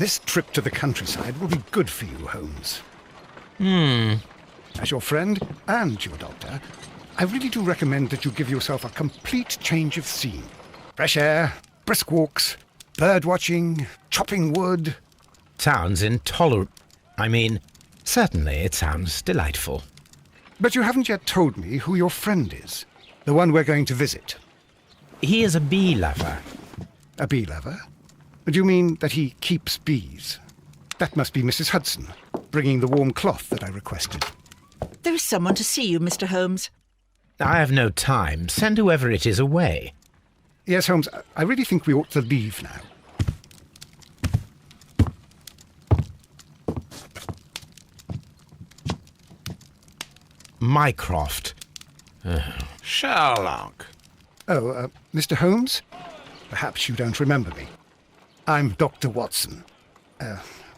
This trip to the countryside will be good for you, Holmes. As your friend and your doctor, I really do recommend that you give yourself a complete change of scene. Fresh air, brisk walks, bird watching, chopping wood. Sounds intolerable. Certainly it sounds delightful. But you haven't yet told me who your friend is, the one we're going to visit. He is a bee lover. A bee lover? Do you mean that he keeps bees? That must be Mrs. Hudson, bringing the warm cloth that I requested. There is someone to see you, Mr. Holmes. I have no time. Send whoever it is away. Yes, Holmes, I really think we ought to leave now. Mycroft. Sherlock. Oh, Mr. Holmes? Perhaps you don't remember me. I'm Dr. Watson.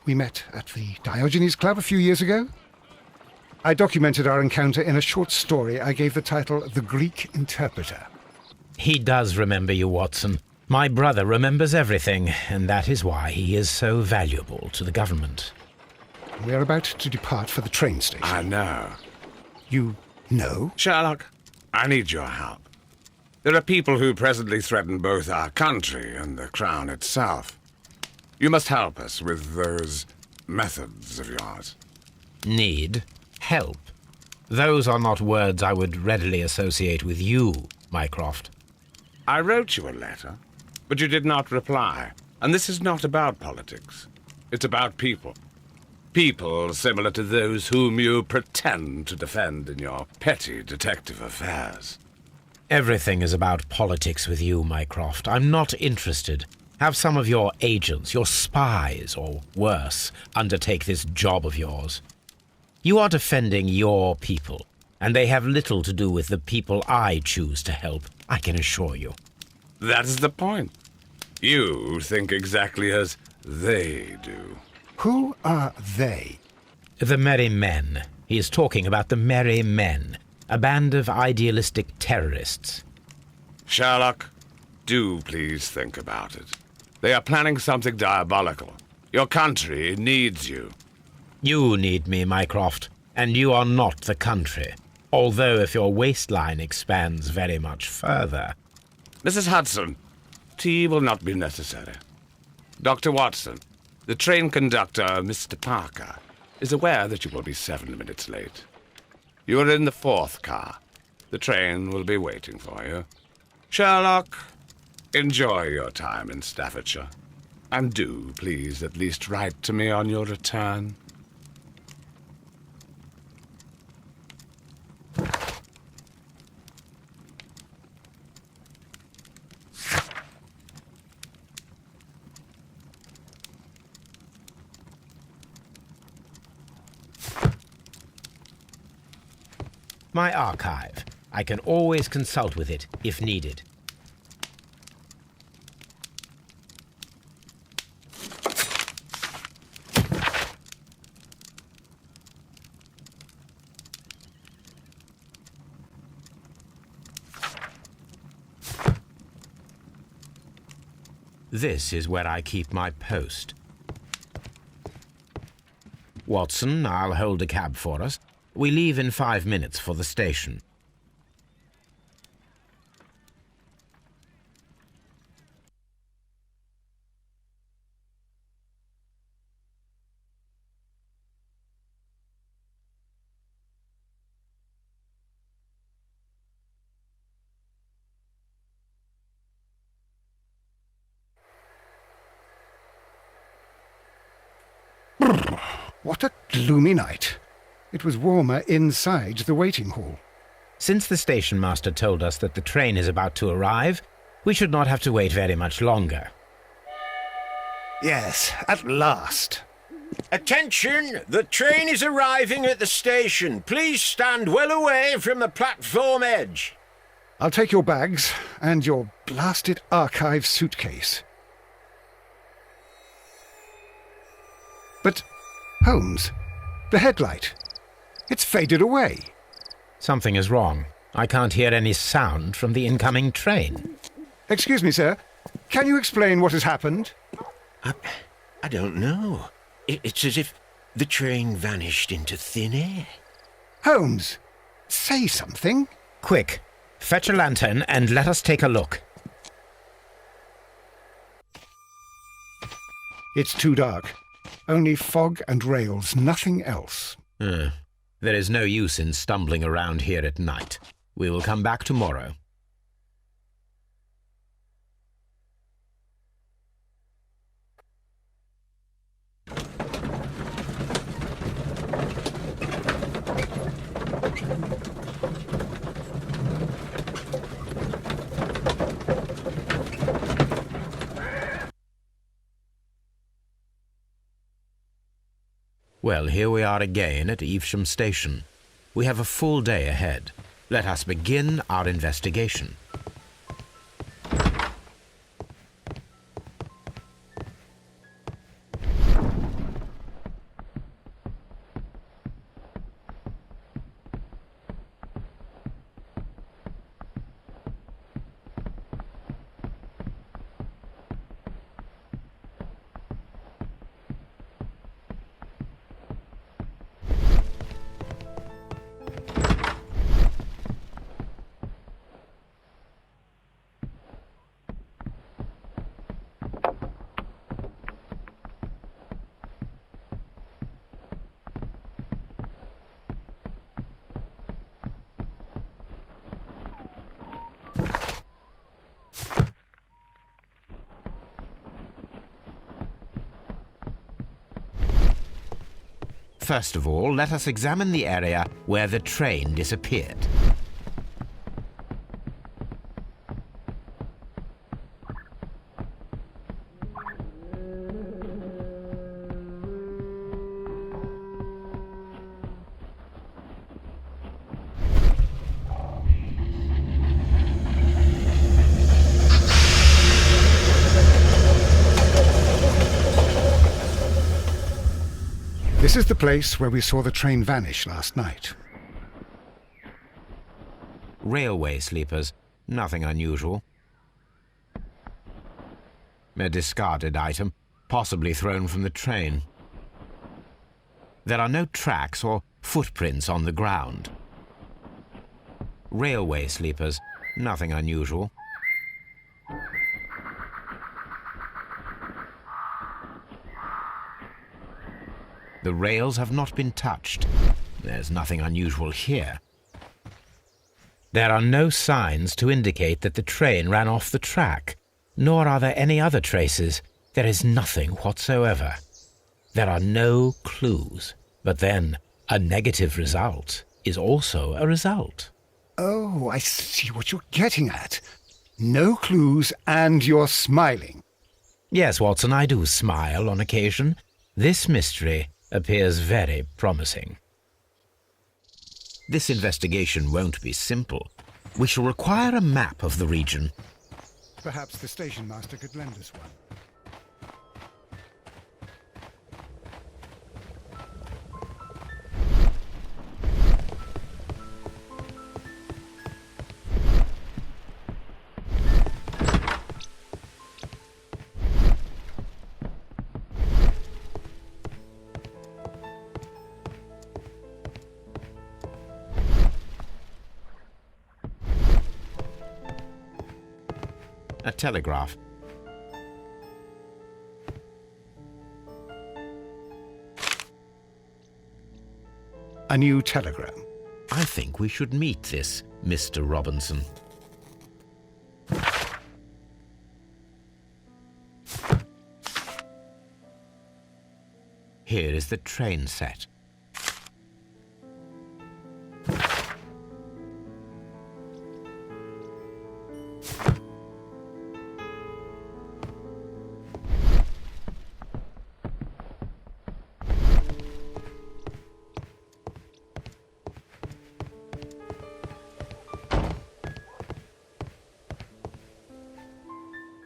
We met at the Diogenes Club a few years ago. I documented our encounter in a short story I gave the title The Greek Interpreter. He does remember you, Watson. My brother remembers everything, and that is why he is so valuable to the government. We're about to depart for the train station. I know. You know? Sherlock, I need your help. There are people who presently threaten both our country and the Crown itself. You must help us with those methods of yours. Need? Help? Those are not words I would readily associate with you, Mycroft. I wrote you a letter, but you did not reply. And this is not about politics. It's about people. People similar to those whom you pretend to defend in your petty detective affairs. Everything is about politics with you, Mycroft. I'm not interested. Have some of your agents, your spies, or worse, undertake this job of yours. You are defending your people, and they have little to do with the people I choose to help, I can assure you. That is the point. You think exactly as they do. Who are they? The Merry Men. He is talking about the Merry Men, a band of idealistic terrorists. Sherlock, do please think about it. They are planning something diabolical. Your country needs you. You need me, Mycroft, and you are not the country, although if your waistline expands very much further. Mrs. Hudson, tea will not be necessary. Dr. Watson, the train conductor, Mr. Parker, is aware that you will be 7 minutes late. You are in the 4th car. The train will be waiting for you. Sherlock, enjoy your time in Staffordshire. And do, please, at least write to me on your return. My archive. I can always consult with it, if needed. This is where I keep my post. Watson, I'll hold a cab for us. We leave in 5 minutes for the station. What a gloomy night. It was warmer inside the waiting hall. Since the station master told us that the train is about to arrive, we should not have to wait very much longer. Yes, at last. Attention! The train is arriving at the station. Please stand well away from the platform edge. I'll take your bags and your blasted archive suitcase. But, Holmes, the headlight. It's faded away. Something is wrong. I can't hear any sound from the incoming train. Excuse me, sir. Can you explain what has happened? I don't know. It's as if the train vanished into thin air. Holmes, say something. Quick, fetch a lantern and let us take a look. It's too dark. Only fog and rails, nothing else. There is no use in stumbling around here at night. We will come back tomorrow. Well, here we are again at Evesham Station. We have a full day ahead. Let us begin our investigation. First of all, let us examine the area where the train disappeared. This is the place where we saw the train vanish last night. Railway sleepers, nothing unusual. A discarded item, possibly thrown from the train. There are no tracks or footprints on the ground. Railway sleepers, nothing unusual. The rails have not been touched. There's nothing unusual here. There are no signs to indicate that the train ran off the track, nor are there any other traces. There is nothing whatsoever. There are no clues. But then, a negative result is also a result. Oh, I see what you're getting at. No clues, and you're smiling. Yes, Watson, I do smile on occasion. This mystery appears very promising. This investigation won't be simple. We shall require a map of the region. Perhaps the station master could lend us one. A telegraph. A new telegram. I think we should meet this Mr. Robinson. Here is the train set.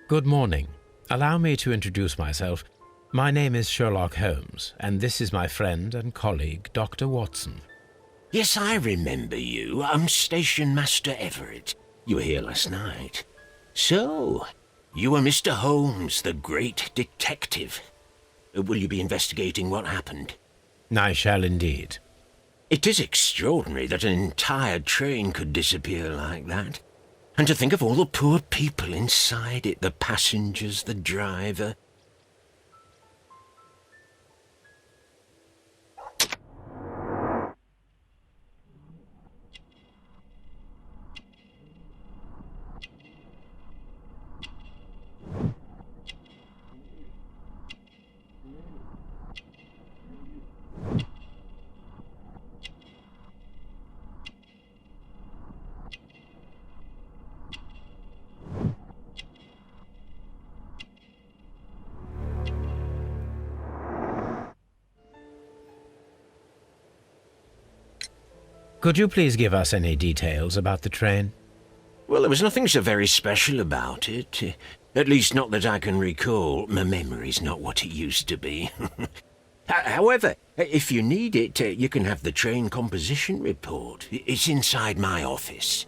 Good morning. Allow me to introduce myself. My name is Sherlock Holmes, and this is my friend and colleague, Dr. Watson. Yes, I remember you. I'm Station Master Everett. You were here last night. So, you are Mr. Holmes, the great detective. Will you be investigating what happened? I shall indeed. It is extraordinary that an entire train could disappear like that. And to think of all the poor people inside it, the passengers, the driver. Could you please give us any details about the train? Well, there was nothing so very special about it. At least not that I can recall. My memory's not what it used to be. However, if you need it, you can have the train composition report. It's inside my office.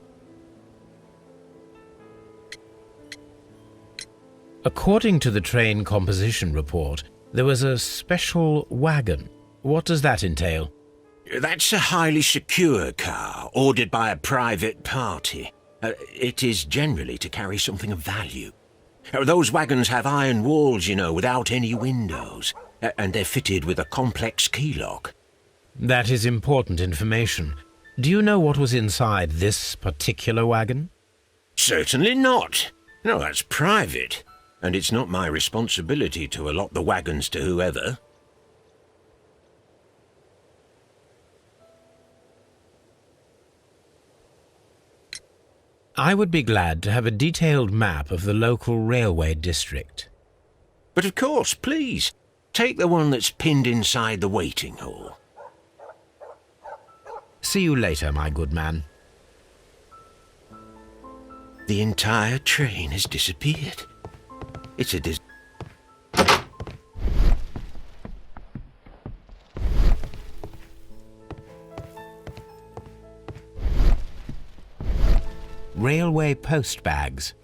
According to the train composition report, there was a special wagon. What does that entail? That's a highly secure car, ordered by a private party. It is generally to carry something of value. Those wagons have iron walls, you know, without any windows, and they're fitted with a complex key lock. That is important information. Do you know what was inside this particular wagon? Certainly not. No, that's private, and it's not my responsibility to allot the wagons to whoever. I would be glad to have a detailed map of the local railway district. But of course, please, take the one that's pinned inside the waiting hall. See you later, my good man. The entire train has disappeared. It's a Railway post bags.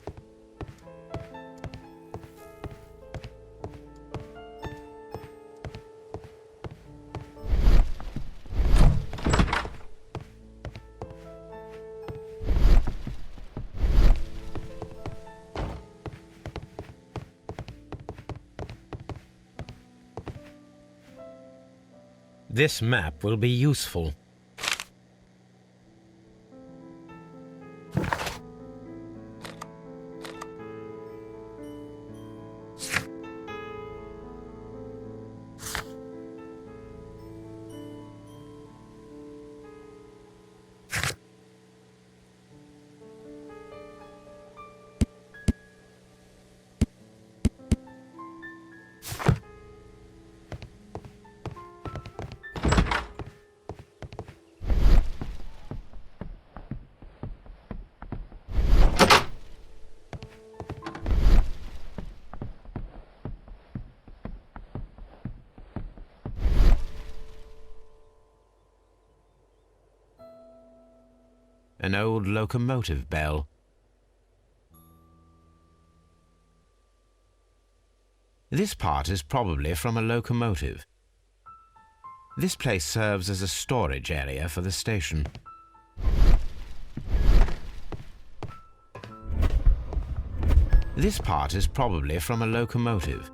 This map will be useful. An old locomotive bell. This part is probably from a locomotive. This place serves as a storage area for the station. This part is probably from a locomotive.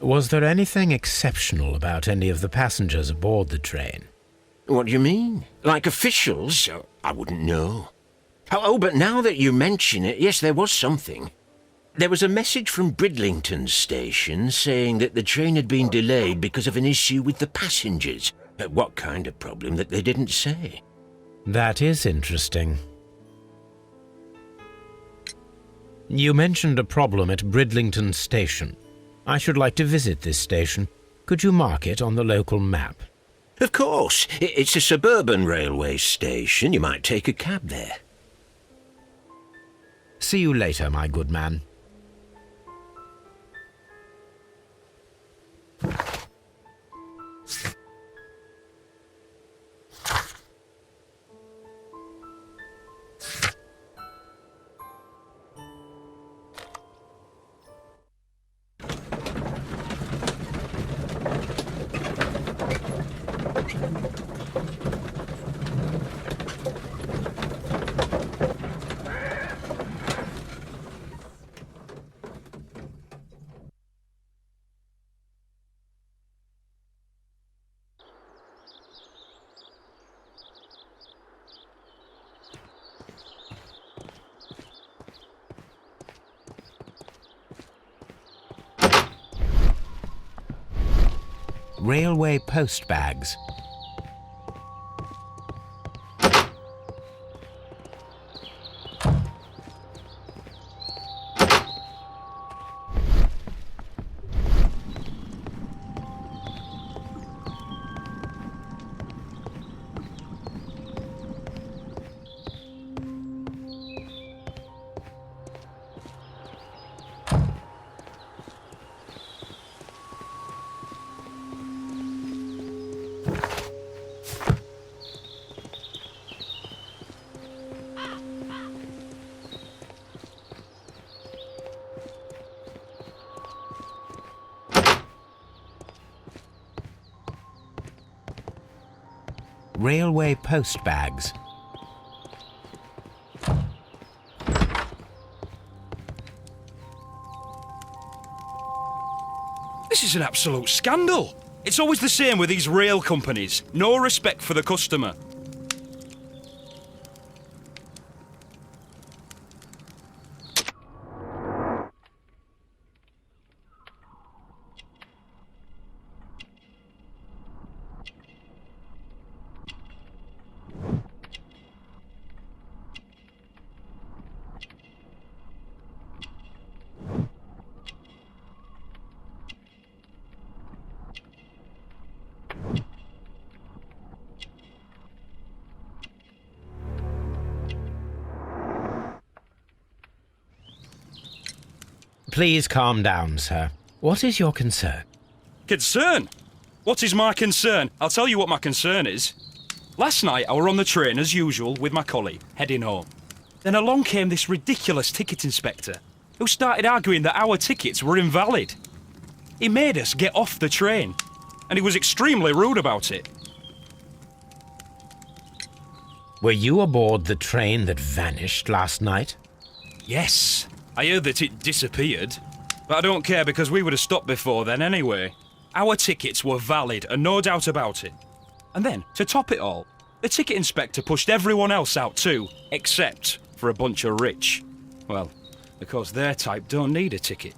Was there anything exceptional about any of the passengers aboard the train? What do you mean? Like officials? I wouldn't know. Oh, but now that you mention it, yes, there was something. There was a message from Bridlington station saying that the train had been delayed because of an issue with the passengers. What kind of problem that they didn't say? That is interesting. You mentioned a problem at Bridlington station. I should like to visit this station. Could you mark it on the local map? Of course. It's a suburban railway station. You might take a cab there. see you later, my good man. Railway post bags. Railway post bags. This is an absolute scandal. It's always the same with these rail companies. No respect for the customer. Please calm down, sir. What is your concern? Concern? What is my concern? I'll tell you what my concern is. Last night I were on the train as usual with my colleague, heading home. Then along came this ridiculous ticket inspector, who started arguing that our tickets were invalid. He made us get off the train, and he was extremely rude about it. Were you aboard the train that vanished last night? Yes, I heard that it disappeared, but I don't care because we would have stopped before then anyway. Our tickets were valid and no doubt about it. And then, to top it all, the ticket inspector pushed everyone else out too, except for a bunch of rich. Well, because their type don't need a ticket.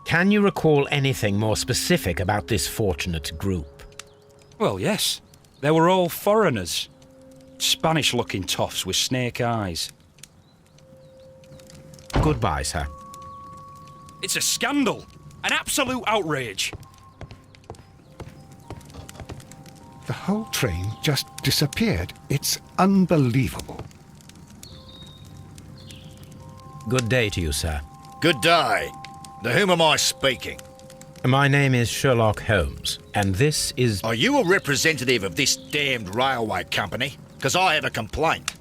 Can you recall anything more specific about this fortunate group? Well, yes. They were all foreigners. Spanish-looking toffs with snake eyes. Goodbye, sir. It's a scandal! An absolute outrage! The whole train just disappeared. It's unbelievable. Good day to you, sir. Good day. To whom am I speaking? My name is Sherlock Holmes, and this is... Are you a representative of this damned railway company? Because I have a complaint.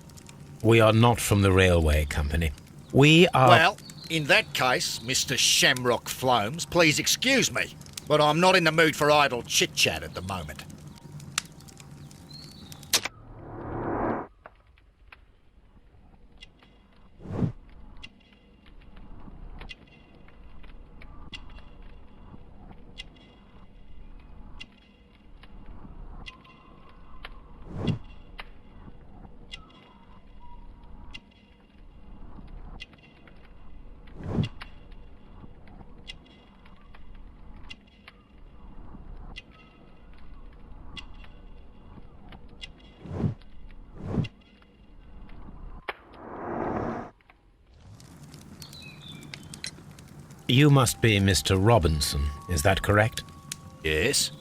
We are not from the railway company. We are... Well, in that case, Mr. Shamrock Flomes, please excuse me, but I'm not in the mood for idle chit-chat at the moment. You must be Mr. Robinson, is that correct? Yes?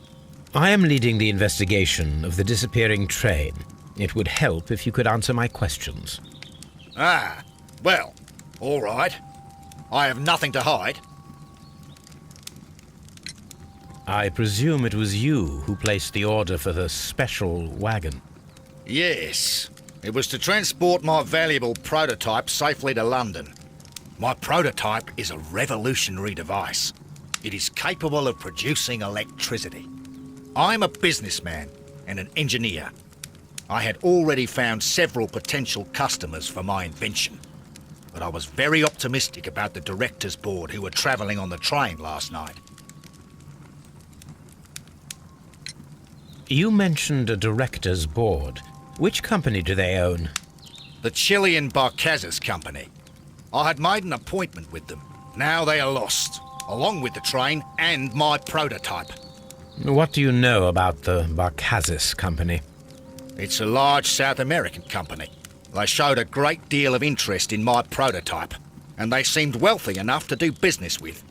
I am leading the investigation of the disappearing train. It would help if you could answer my questions. Ah, well, all right. I have nothing to hide. I presume it was you who placed the order for the special wagon. Yes, it was to transport my valuable prototype safely to London. My prototype is a revolutionary device. It is capable of producing electricity. I'm a businessman and an engineer. I had already found several potential customers for my invention, but I was very optimistic about the directors' board who were travelling on the train last night. You mentioned a director's board. Which company do they own? The Chilean Barcazas Company. I had made an appointment with them. Now they are lost, along with the train and my prototype. What do you know about the Barcazas Company? It's a large South American company. They showed a great deal of interest in my prototype, and they seemed wealthy enough to do business with.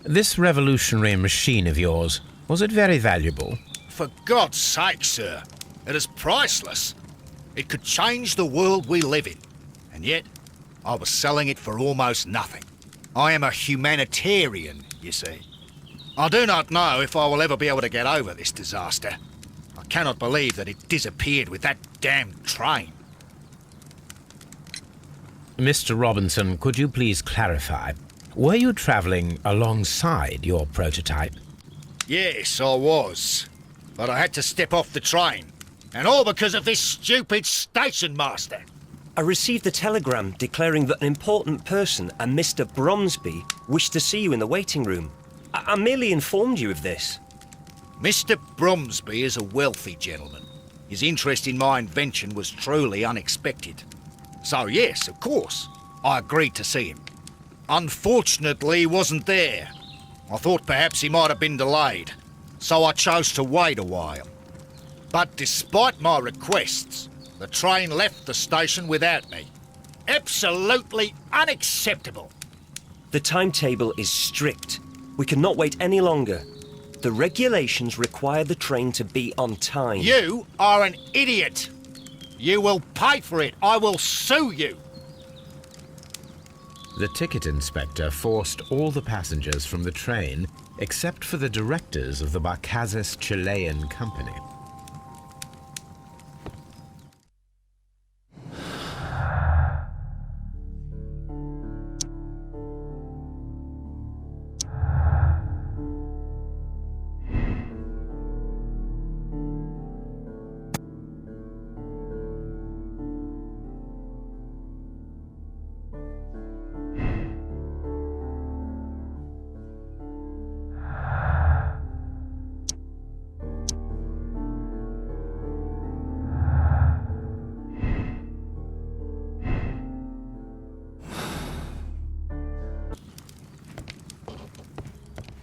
This revolutionary machine of yours, was it very valuable? For God's sake, sir, it is priceless. It could change the world we live in, and yet I was selling it for almost nothing. I am a humanitarian, you see. I do not know if I will ever be able to get over this disaster. I cannot believe that it disappeared with that damned train. Mr. Robinson, could you please clarify? Were you travelling alongside your prototype? Yes, I was. But I had to step off the train. And all because of this stupid station master. I received a telegram declaring that an important person, a Mr. Bromsby, wished to see you in the waiting room. I merely informed you of this. Mr. Bromsby is a wealthy gentleman. His interest in my invention was truly unexpected. So yes, of course, I agreed to see him. Unfortunately, he wasn't there. I thought perhaps he might have been delayed, so I chose to wait a while. But despite my requests, the train left the station without me. Absolutely unacceptable. The timetable is strict. We cannot wait any longer. The regulations require the train to be on time. You are an idiot. You will pay for it. I will sue you. The ticket inspector forced all the passengers from the train except for the directors of the Barcazas Chilean Company.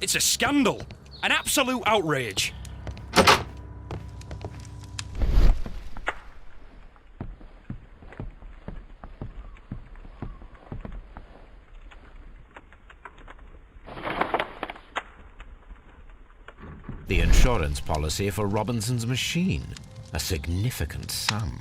It's a scandal. An absolute outrage. The insurance policy for Robinson's machine. A significant sum.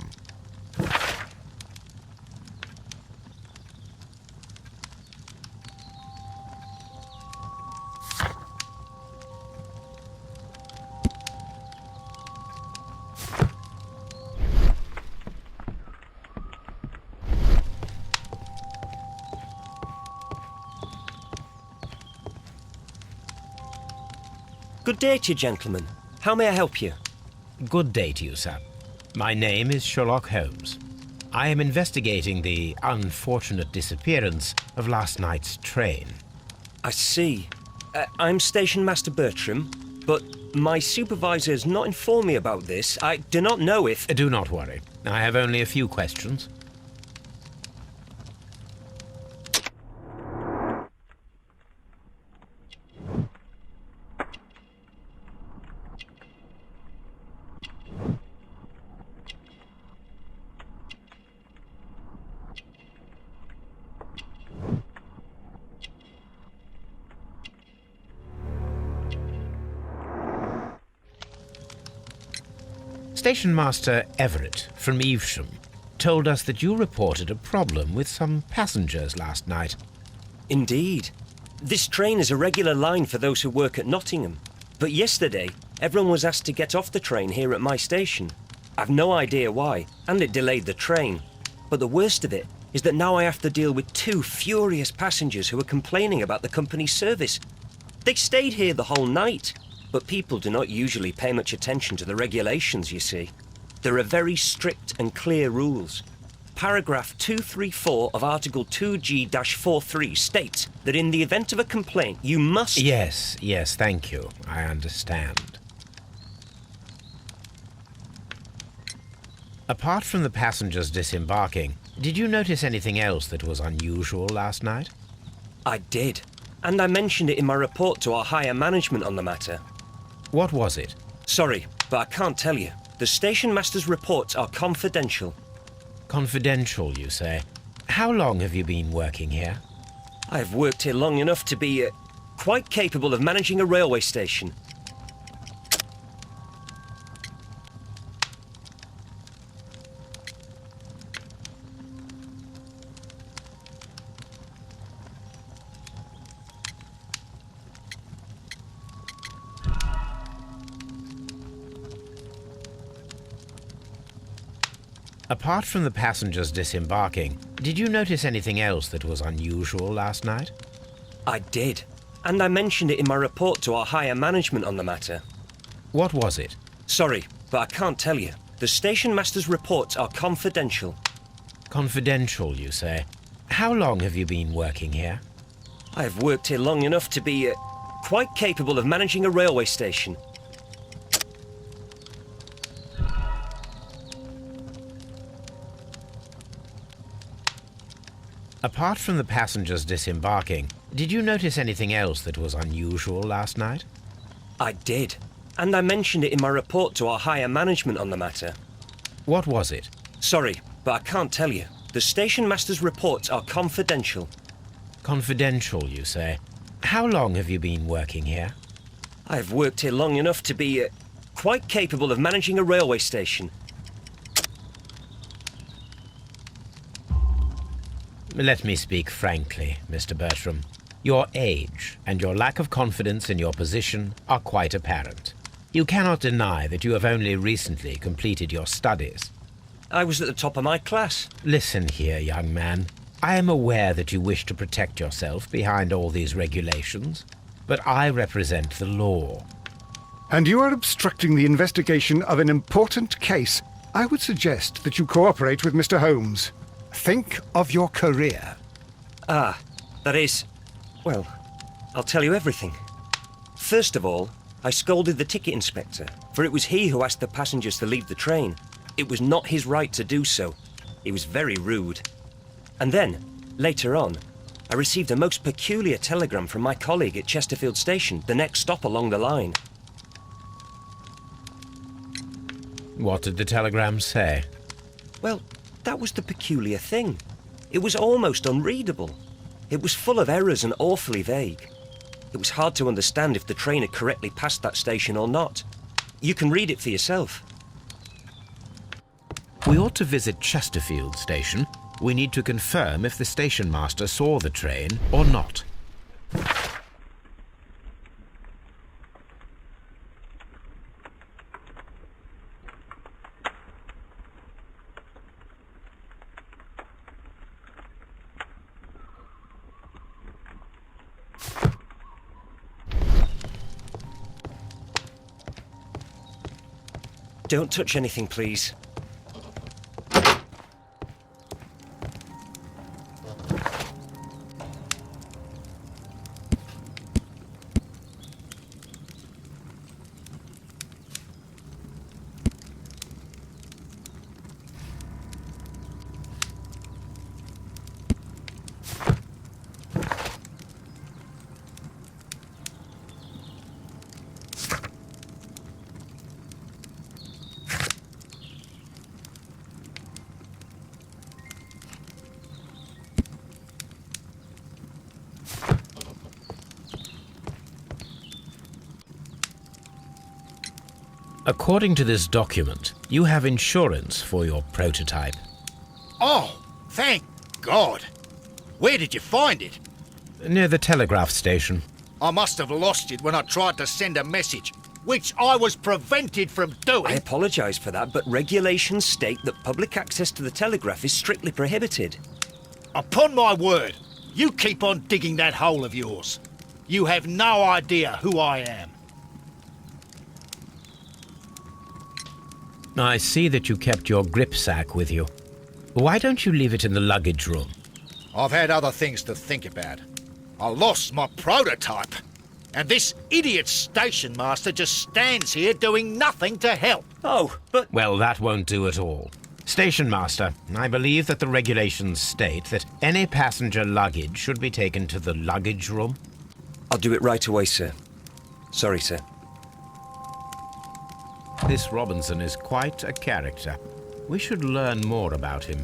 Good day to you, gentlemen. How may I help you? Good day to you, sir. My name is Sherlock Holmes. I am investigating the unfortunate disappearance of last night's train. I see. I'm Station Master Bertram, but my supervisor has not informed me about this. I do not know if... Do not worry. I have only a few questions. Station Master Everett from Evesham told us that you reported a problem with some passengers last night. Indeed. This train is a regular line for those who work at Nottingham. But yesterday, everyone was asked to get off the train here at my station. I've no idea why, and it delayed the train. But the worst of it is that now I have to deal with 2 furious passengers who are complaining about the company's service. They stayed here the whole night, but people do not usually pay much attention to the regulations, you see. There are very strict and clear rules. Paragraph 234 of Article 2G-43 states that in the event of a complaint, you must... Yes, thank you. I understand. Apart from the passengers disembarking, did you notice anything else that was unusual last night? I did, and I mentioned it in my report to our higher management on the matter. What was it? Sorry, but I can't tell you. The station master's reports are confidential. Confidential, you say? How long have you been working here? I've worked here long enough to be quite capable of managing a railway station. Apart from the passengers disembarking, did you notice anything else that was unusual last night? I did, and I mentioned it in my report to our higher management on the matter. What was it? Sorry, but I can't tell you. The station master's reports are confidential. Confidential, you say? How long have you been working here? I've worked here long enough to be quite capable of managing a railway station. Apart from the passengers disembarking, did you notice anything else that was unusual last night? I did, and I mentioned it in my report to our higher management on the matter. What was it? Sorry, but I can't tell you. The station master's reports are confidential. Confidential, you say? How long have you been working here? I've worked here long enough to be quite capable of managing a railway station. Let me speak frankly, Mr. Bertram. Your age and your lack of confidence in your position are quite apparent. You cannot deny that you have only recently completed your studies. I was at the top of my class. Listen here, young man. I am aware that you wish to protect yourself behind all these regulations, but I represent the law. And you are obstructing the investigation of an important case. I would suggest that you cooperate with Mr. Holmes. Think of your career. Ah, that is... Well, I'll tell you everything. First of all, I scolded the ticket inspector, for it was he who asked the passengers to leave the train. It was not his right to do so. He was very rude. And then, later on, I received a most peculiar telegram from my colleague at Chesterfield Station, the next stop along the line. What did the telegram say? Well, that was the peculiar thing. It was almost unreadable. It was full of errors and awfully vague. It was hard to understand if the train had correctly passed that station or not. You can read it for yourself. We ought to visit Chesterfield Station. We need to confirm if the station master saw the train or not. Don't touch anything, please. According to this document, you have insurance for your prototype. Oh, thank God. Where did you find it? Near the telegraph station. I must have lost it when I tried to send a message, which I was prevented from doing. I apologise for that, but regulations state that public access to the telegraph is strictly prohibited. Upon my word, you keep on digging that hole of yours. You have no idea who I am. I see that you kept your gripsack with you. Why don't you leave it in the luggage room? I've had other things to think about. I lost my prototype. And this idiot station master just stands here doing nothing to help. Oh, but... Well, that won't do at all. Station master, I believe that the regulations state that any passenger luggage should be taken to the luggage room. I'll do it right away, sir. Sorry, sir. This Robinson is quite a character. We should learn more about him.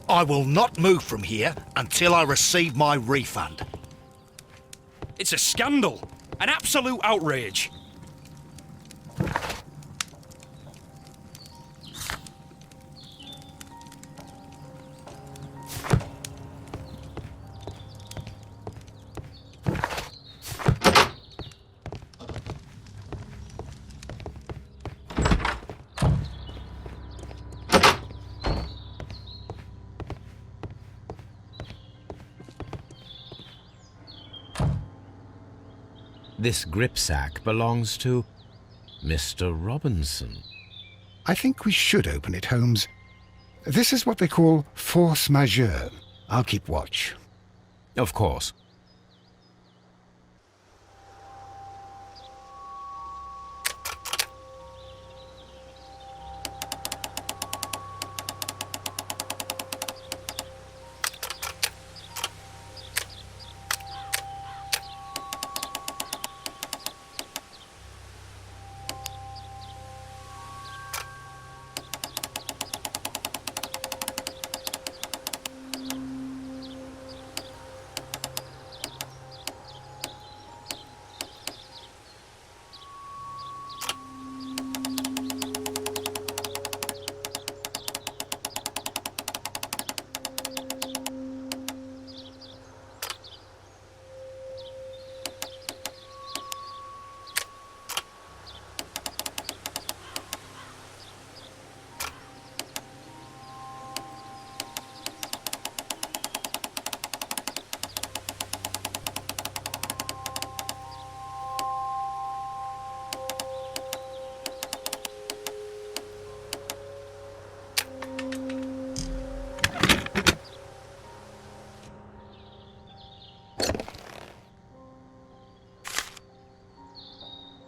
I will not move from here until I receive my refund. It's a scandal. An absolute outrage. This gripsack belongs to Mr. Robinson. I think we should open it, Holmes. This is what they call force majeure. I'll keep watch. Of course.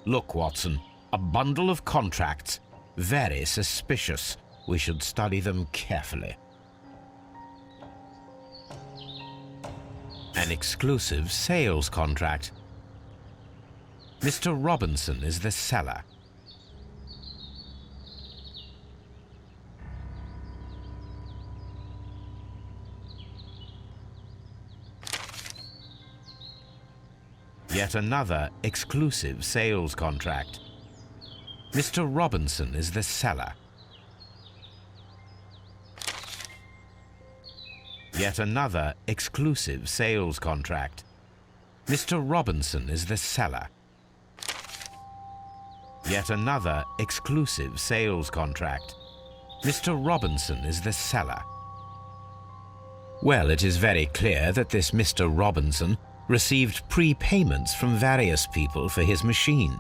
Look, Watson, a bundle of contracts. Very suspicious. We should study them carefully. An exclusive sales contract. Mr. Robinson is the seller. Yet another exclusive sales contract. Mr. Robinson is the seller. Yet another exclusive sales contract. Mr. Robinson is the seller. Yet another exclusive sales contract. Mr. Robinson is the seller. Well, it is very clear that this Mr. Robinson received prepayments from various people for his machine.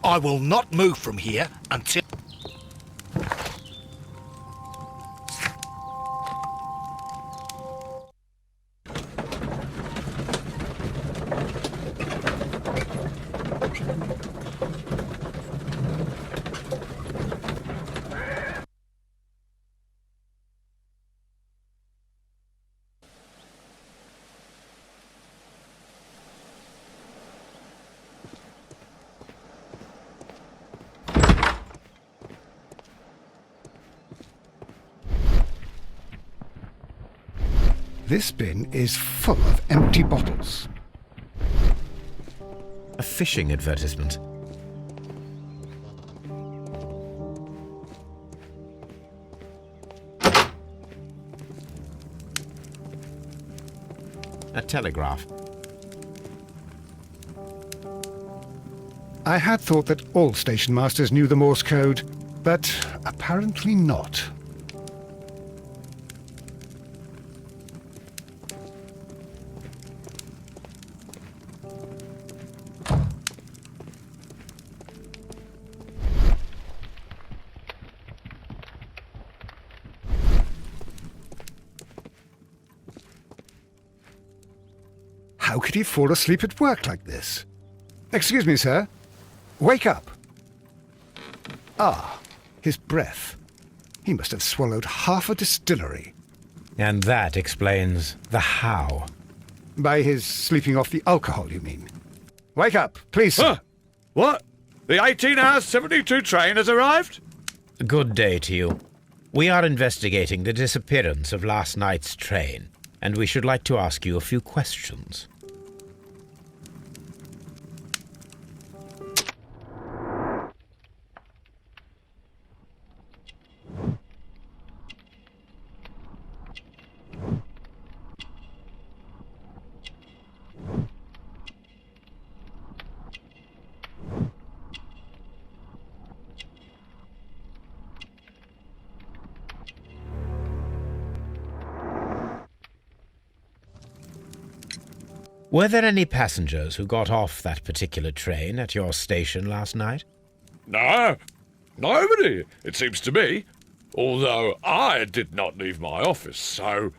I will not move from here until... This bin is full of empty bottles. A fishing advertisement. A telegraph. I had thought that all station masters knew the Morse code, but apparently not. How could he fall asleep at work like this? Excuse me, sir. Wake up! Ah, his breath. He must have swallowed half a distillery. And that explains the how. By his sleeping off the alcohol, you mean? Wake up, please, sir. Huh? What? The 18 hours 72 train has arrived? Good day to you. We are investigating the disappearance of last night's train, and we should like to ask you a few questions. Were there any passengers who got off that particular train at your station last night? No, nobody, it seems to me. Although I did not leave my office, so...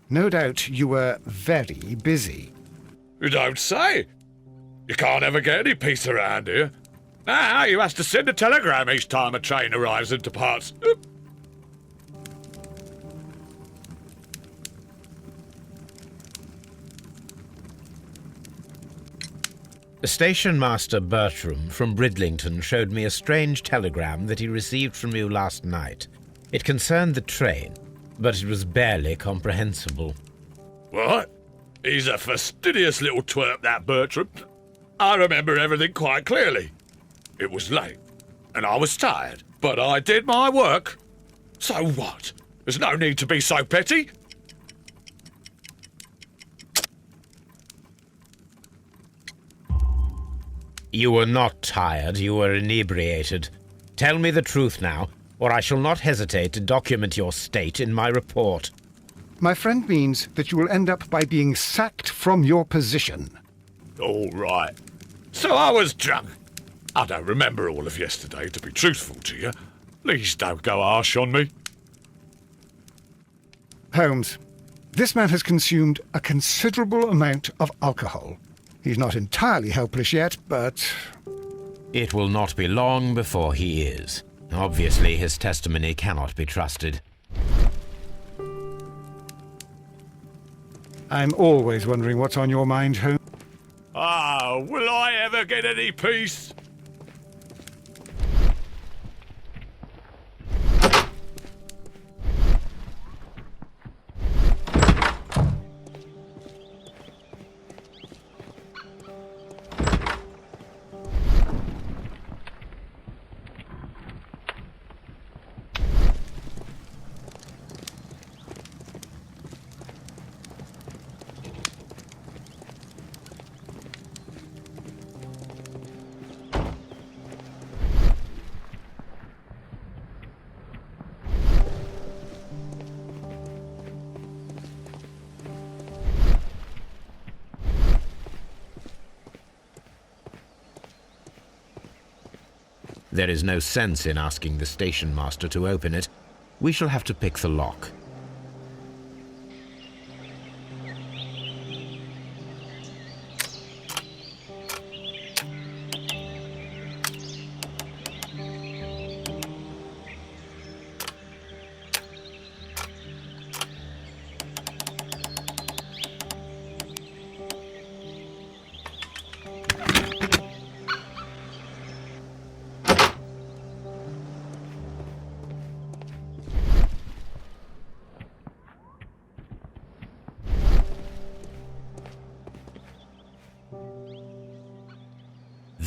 No doubt you were very busy. You don't say. You can't ever get any peace around here. Now you have to send a telegram each time a train arrives and departs. Station Master Bertram from Bridlington showed me a strange telegram that he received from you last night. It concerned the train, but it was barely comprehensible. What? He's a fastidious little twerp, that Bertram. I remember everything quite clearly. It was late, and I was tired, but I did my work. So what? There's no need to be so petty. You were not tired, you were inebriated. Tell me the truth now, or I shall not hesitate to document your state in my report. My friend means that you will end up by being sacked from your position. All right. So I was drunk. I don't remember all of yesterday, to be truthful to you. Please don't go harsh on me. Holmes, this man has consumed a considerable amount of alcohol. He's not entirely helpless yet, but... It will not be long before he is. Obviously, his testimony cannot be trusted. I'm always wondering what's on your mind, Holmes. Ah, will I ever get any peace? There is no sense in asking the station master to open it. We shall have to pick the lock.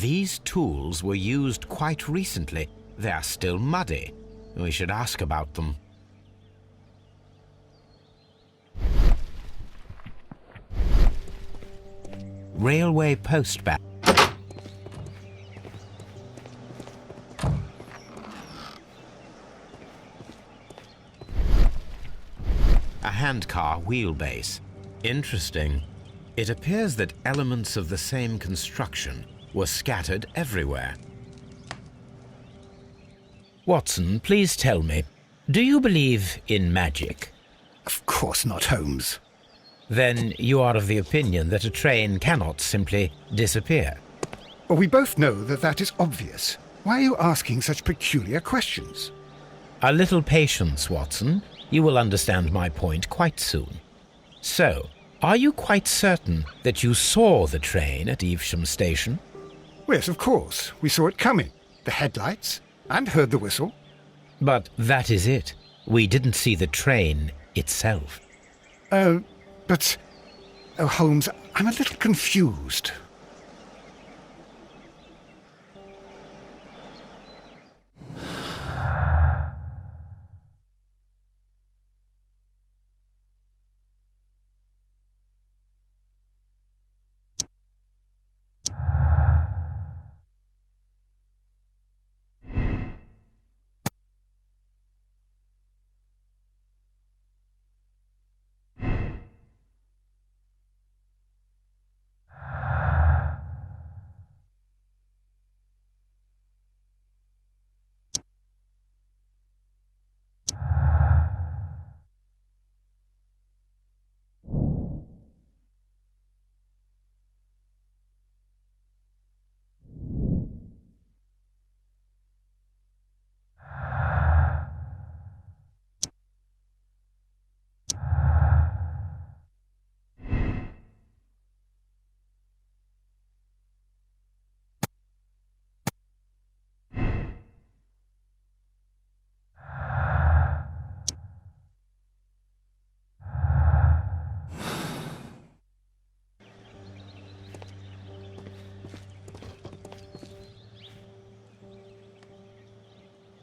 These tools were used quite recently. They are still muddy. We should ask about them. Railway postbag. A handcar wheelbase. Interesting. It appears that elements of the same construction were scattered everywhere. Watson, please tell me, do you believe in magic? Of course not, Holmes. Then you are of the opinion that a train cannot simply disappear. Well, we both know that that is obvious. Why are you asking such peculiar questions? A little patience, Watson. You will understand my point quite soon. So, are you quite certain that you saw the train at Evesham Station? Yes, of course. We saw it coming. The headlights, and heard the whistle. But that is it. We didn't see the train itself. But... Oh, Holmes, I'm a little confused.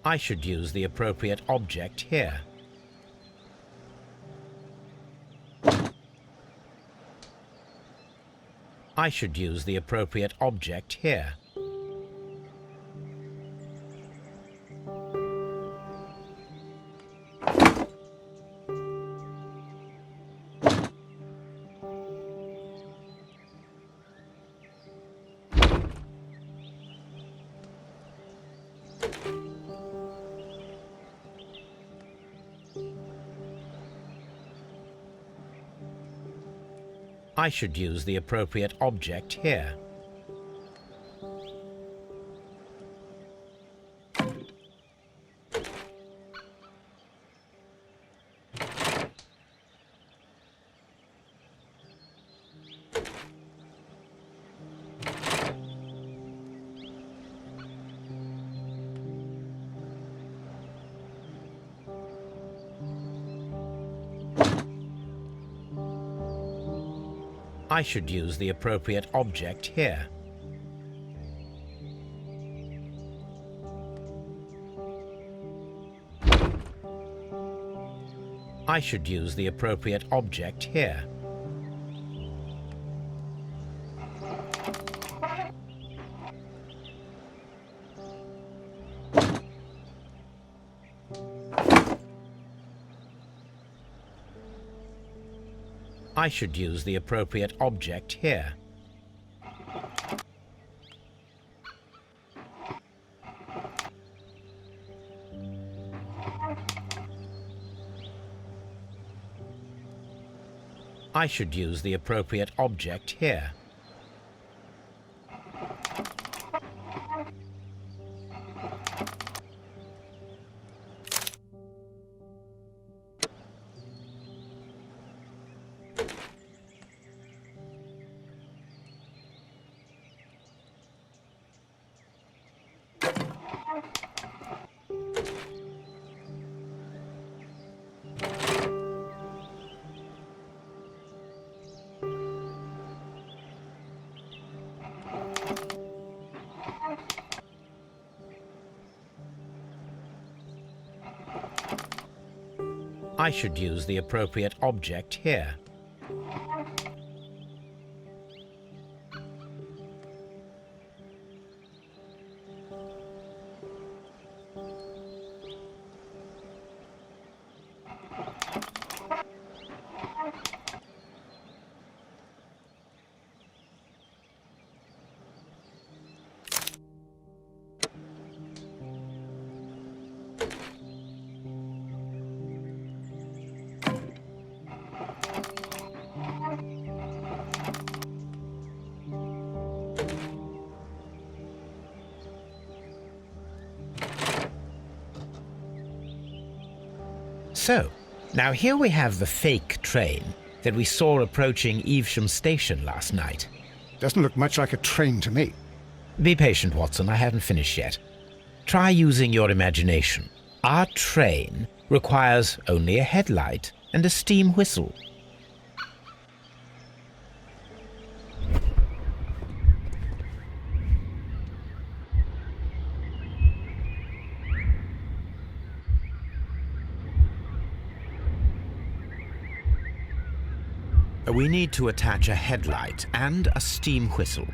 I should use the appropriate object here. I should use the appropriate object here. I should use the appropriate object here. I should use the appropriate object here. I should use the appropriate object here. I should use the appropriate object here. I should use the appropriate object here. I should use the appropriate object here. So, now here we have the fake train that we saw approaching Evesham Station last night. Doesn't look much like a train to me. Be patient, Watson, I haven't finished yet. Try using your imagination. Our train requires only a headlight and a steam whistle. We need to attach a headlight and a steam whistle.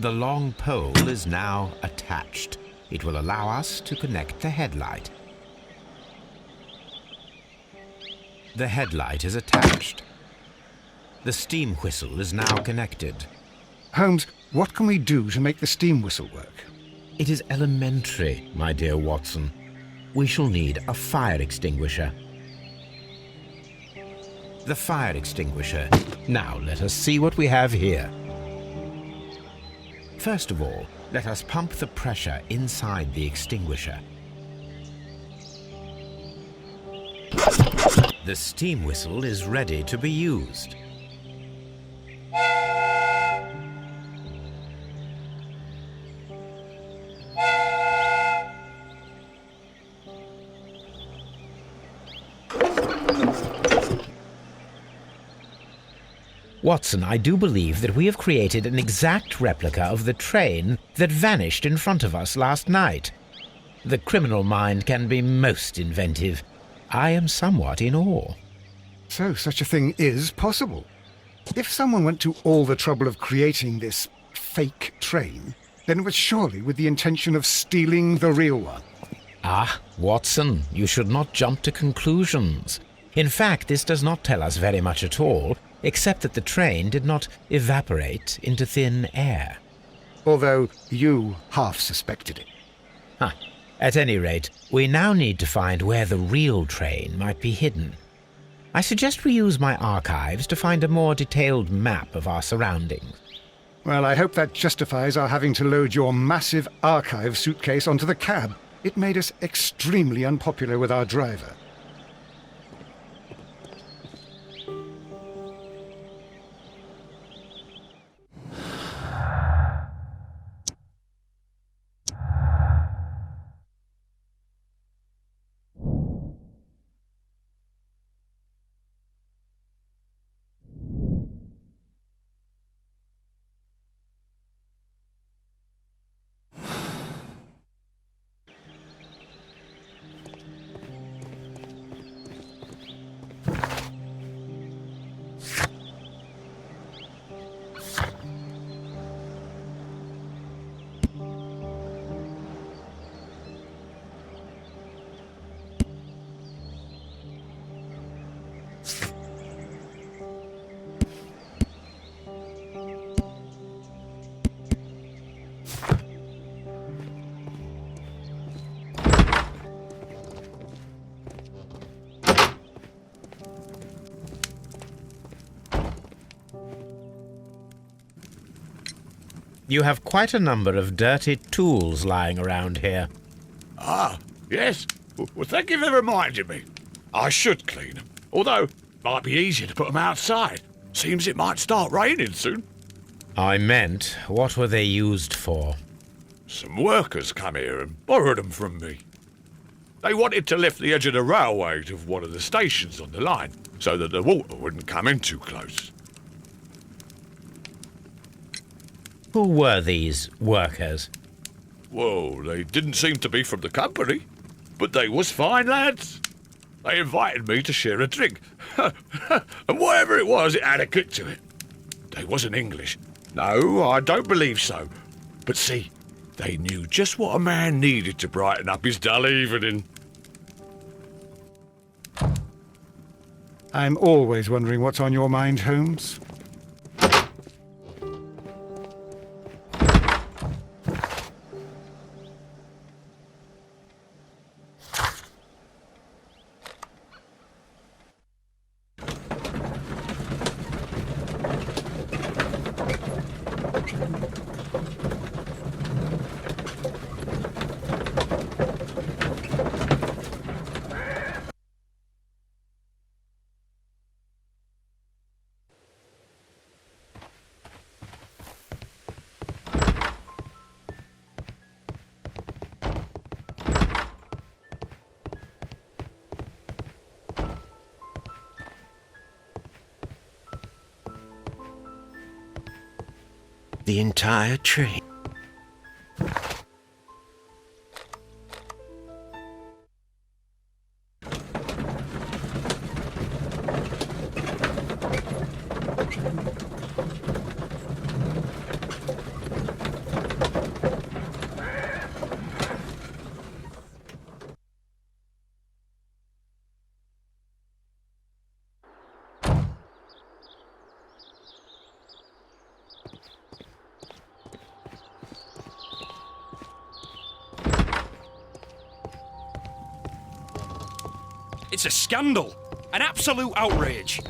The long pole is now attached. It will allow us to connect the headlight. The headlight is attached. The steam whistle is now connected. Holmes, what can we do to make the steam whistle work? It is elementary, my dear Watson. We shall need a fire extinguisher. The fire extinguisher. Now let us see what we have here. First of all, let us pump the pressure inside the extinguisher. The steam whistle is ready to be used. Watson, I do believe that we have created an exact replica of the train that vanished in front of us last night. The criminal mind can be most inventive. I am somewhat in awe. So such a thing is possible. If someone went to all the trouble of creating this fake train, then it was surely with the intention of stealing the real one. Ah, Watson, you should not jump to conclusions. In fact, this does not tell us very much at all, except that the train did not evaporate into thin air. Although you half suspected it. At any rate, we now need to find where the real train might be hidden. I suggest we use my archives to find a more detailed map of our surroundings. Well, I hope that justifies our having to load your massive archive suitcase onto the cab. It made us extremely unpopular with our driver. You have quite a number of dirty tools lying around here. Ah, yes. Well, thank you for reminding me. I should clean them. Although, might be easier to put them outside. Seems it might start raining soon. I meant, what were they used for? Some workers come here and borrowed them from me. They wanted to lift the edge of the railway to one of the stations on the line, so that the water wouldn't come in too close. Who were these workers? Well, they didn't seem to be from the company, but they was fine lads. They invited me to share a drink, and whatever it was, it had a kick to it. They wasn't English. No, I don't believe so. But see, they knew just what a man needed to brighten up his dull evening. I'm always wondering what's on your mind, Holmes. The entire train. It's a scandal. An absolute outrage.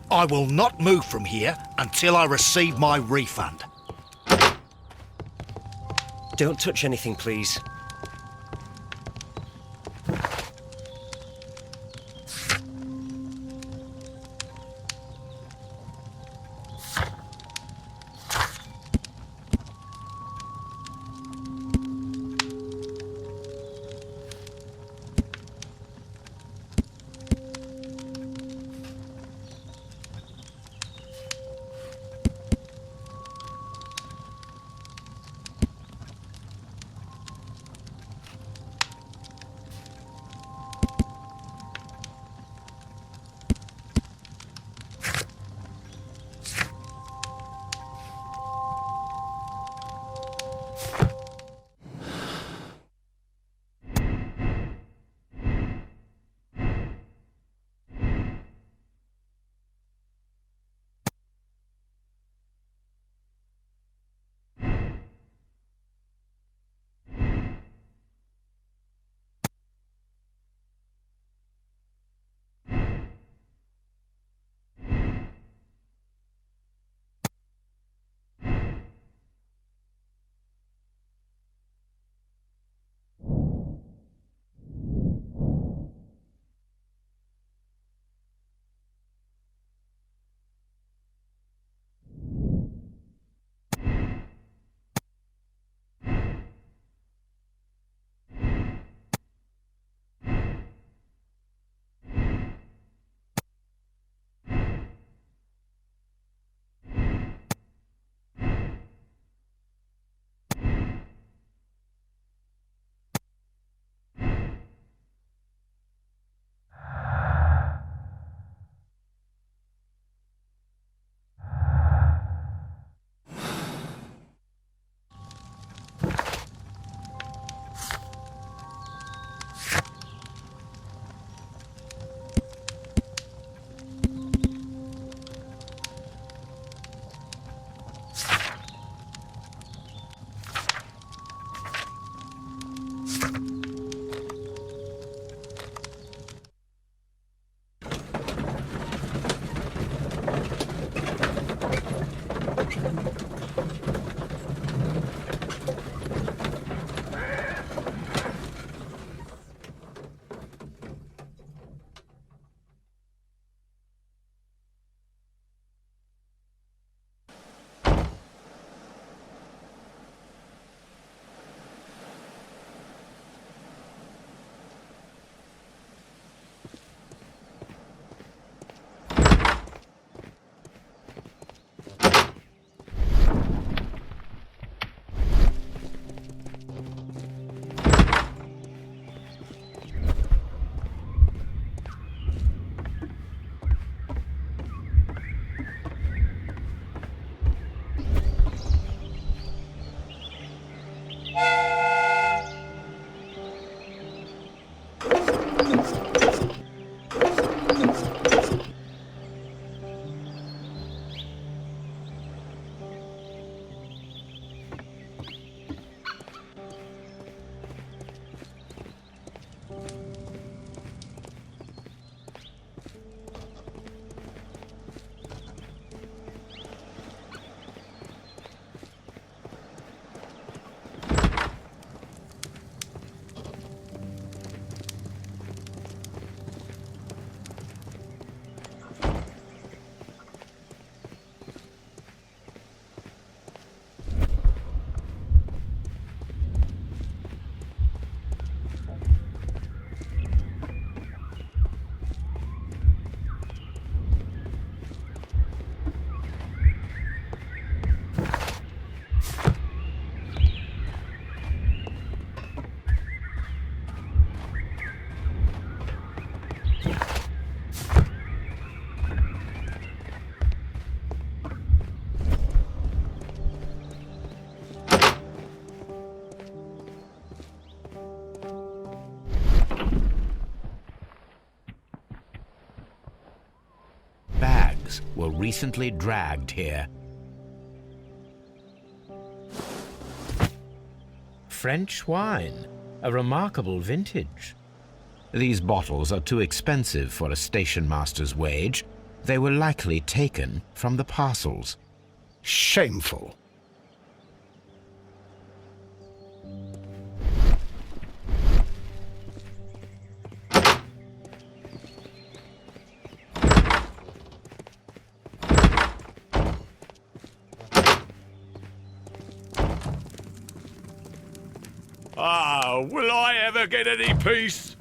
I will not move from here until I receive my refund. Don't touch anything, please. pigs were recently dragged here. French wine, a remarkable vintage. These bottles are too expensive for a station master's wage. They were likely taken from the parcels. Shameful. Ah, will I ever get any peace?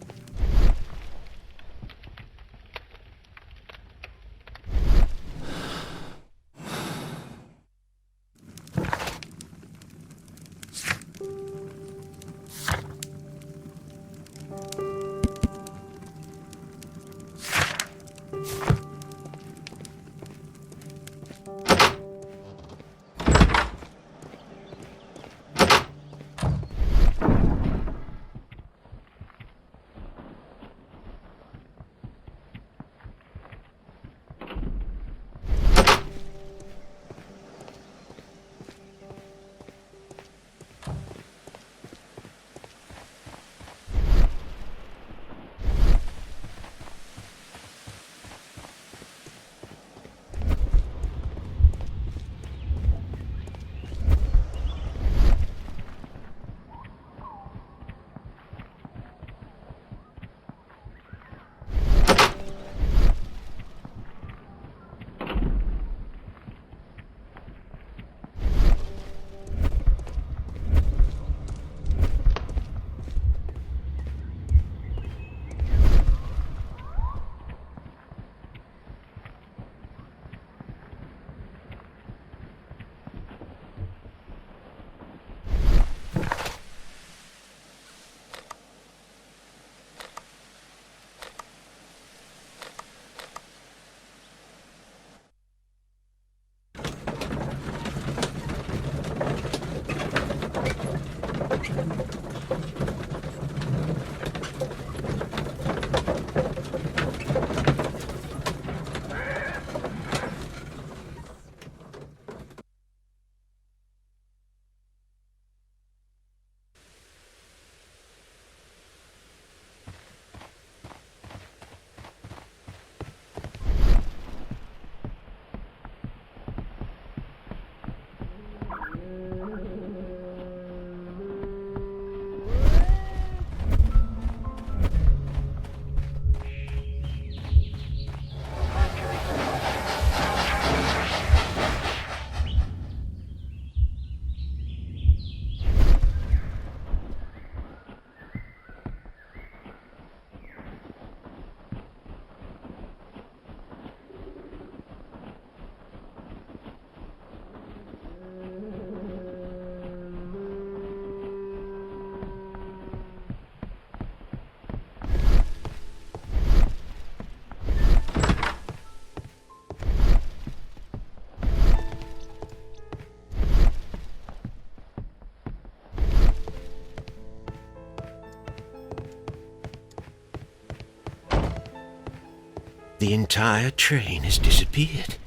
The entire train has disappeared.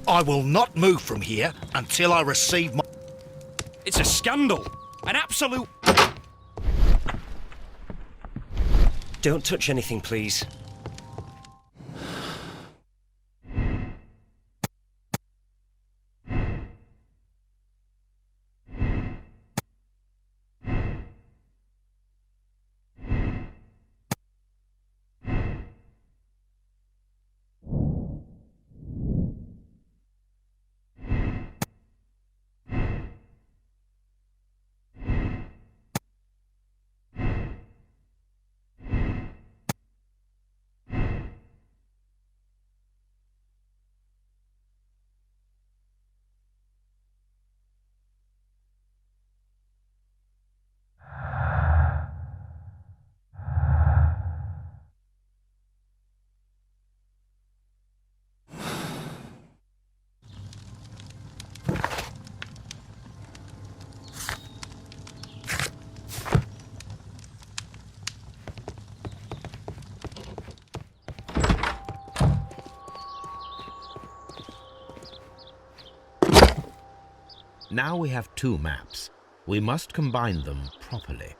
I will not move from here until I receive my... It's a scandal. An absolute... Don't touch anything, please. Now we have two maps. We must combine them properly.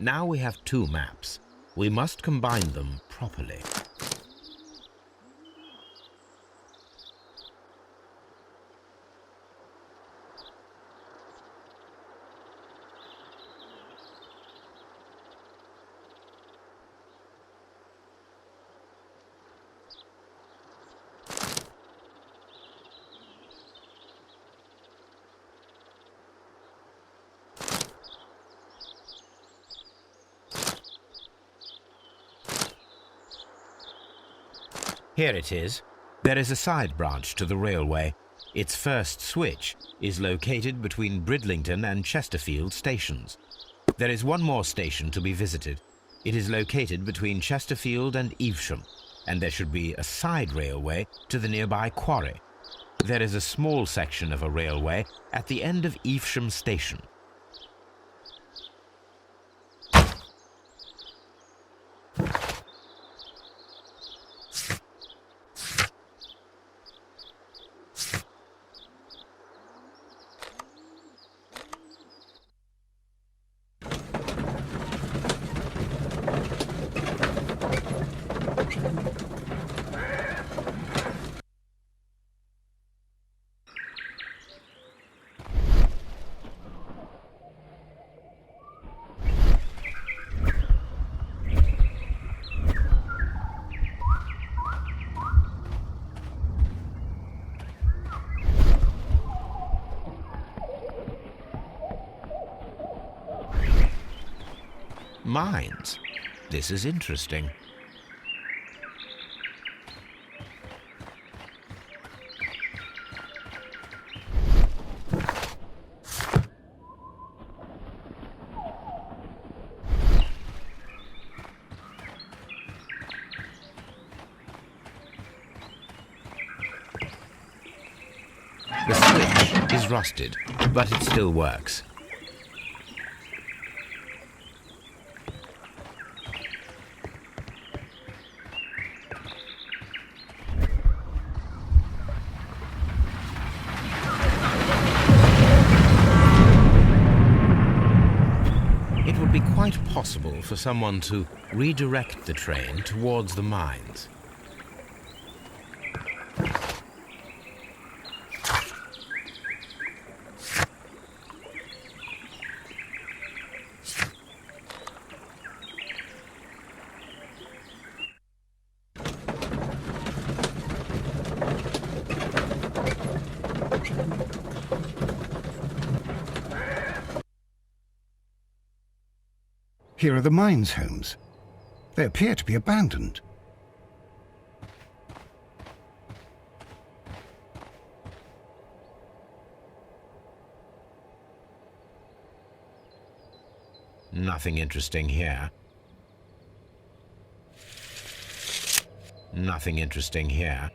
Now we have two maps. We must combine them properly. Here it is. There is a side branch to the railway. Its first switch is located between Bridlington and Chesterfield stations. There is one more station to be visited. It is located between Chesterfield and Evesham, and there should be a side railway to the nearby quarry. There is a small section of a railway at the end of Evesham station. Mines. This is interesting. is rusted, but it still works. It would be quite possible for someone to redirect the train towards the mines. Here are the mines, Holmes. They appear to be abandoned. Nothing interesting here. Nothing interesting here.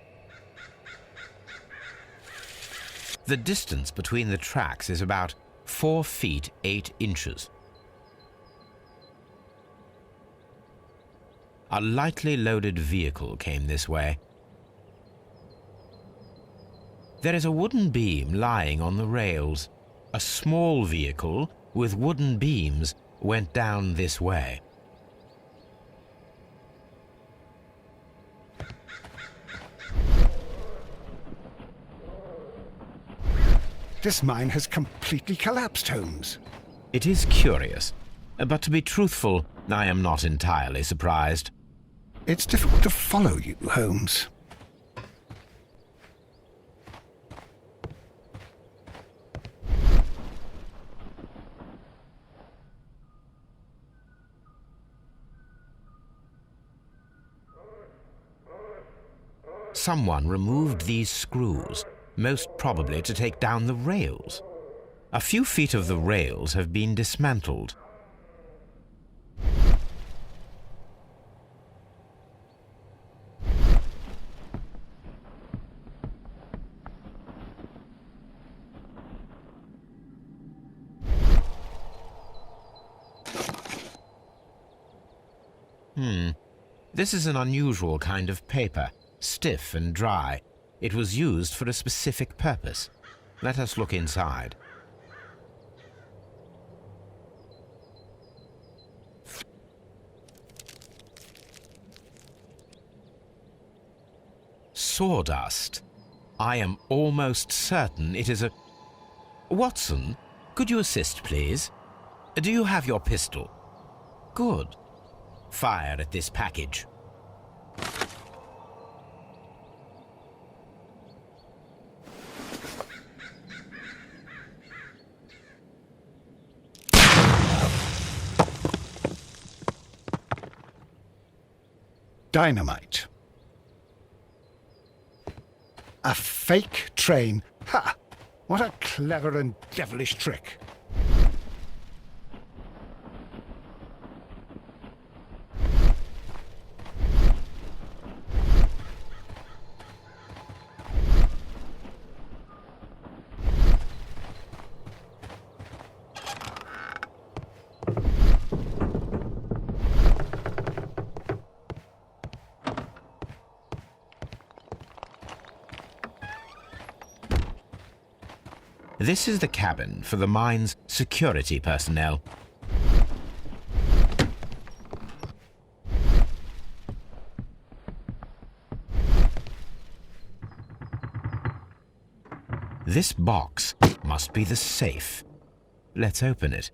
The distance between the tracks is about 4 feet 8 inches. A lightly loaded vehicle came this way. There is a wooden beam lying on the rails. A small vehicle with wooden beams went down this way. This mine has completely collapsed, Holmes. It is curious, but to be truthful, I am not entirely surprised. It's difficult to follow you, Holmes. Someone removed these screws, most probably to take down the rails. A few feet of the rails have been dismantled. This is an unusual kind of paper, stiff and dry. It was used for a specific purpose. Let us look inside. Sawdust. I am almost certain it is a... Watson, could you assist, please? Do you have your pistol? Good. Fire at this package. Dynamite. A fake train. Ha! What a clever and devilish trick. This is the cabin for the mine's security personnel. This box must be the safe. Let's open it.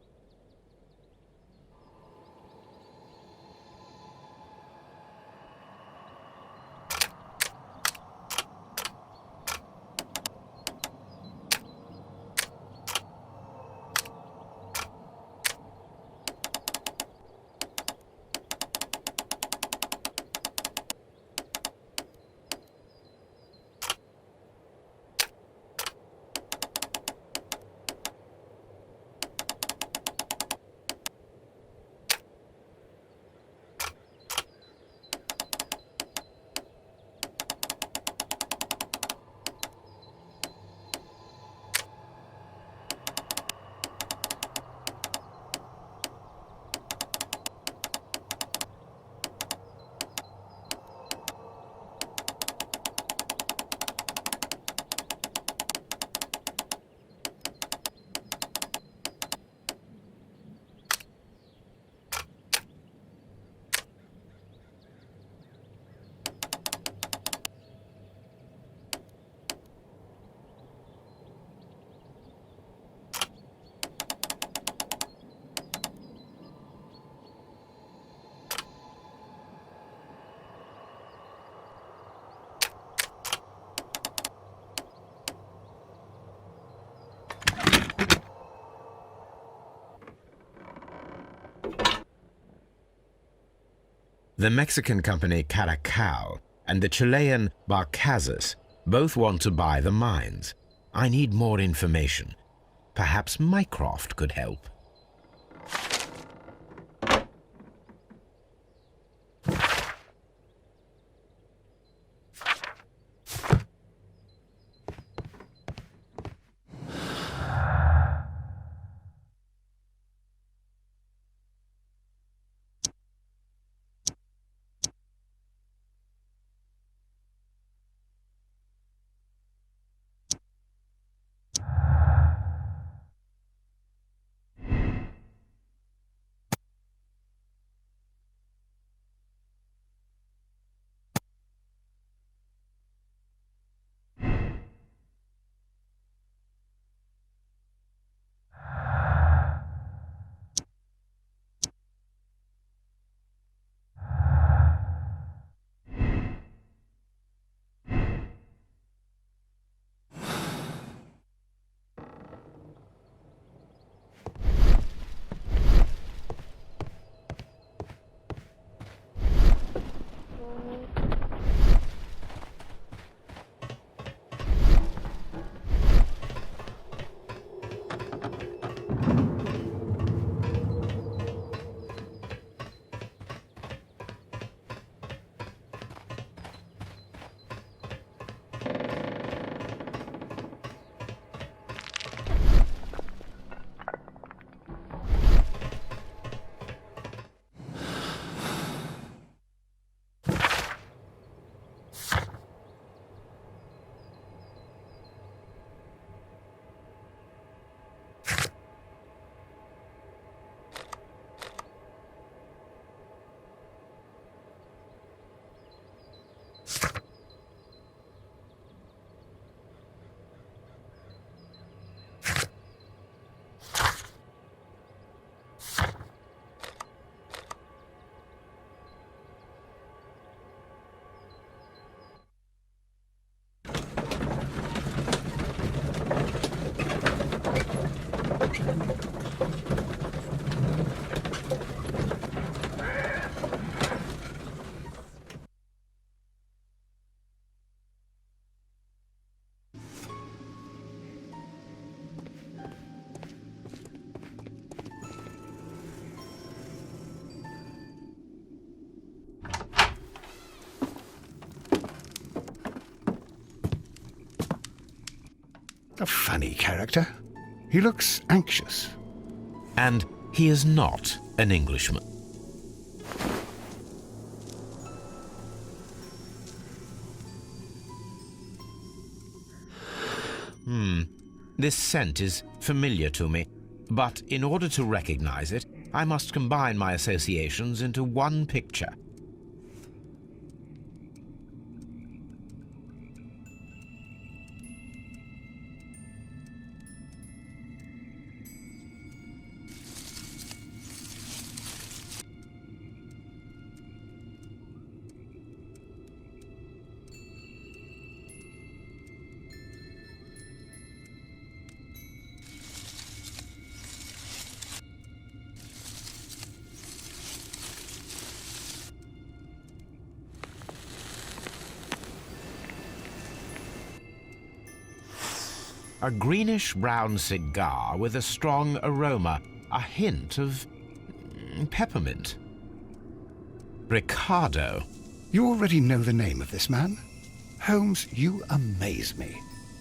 The Mexican company Caracal and the Chilean Barcazas both want to buy the mines. I need more information. Perhaps Mycroft could help. A funny character. He looks anxious. And he is not an Englishman. This scent is familiar to me, but in order to recognize it, I must combine my associations into one picture. A greenish-brown cigar with a strong aroma, a hint of peppermint. Ricardo. You already know the name of this man? Holmes, you amaze me.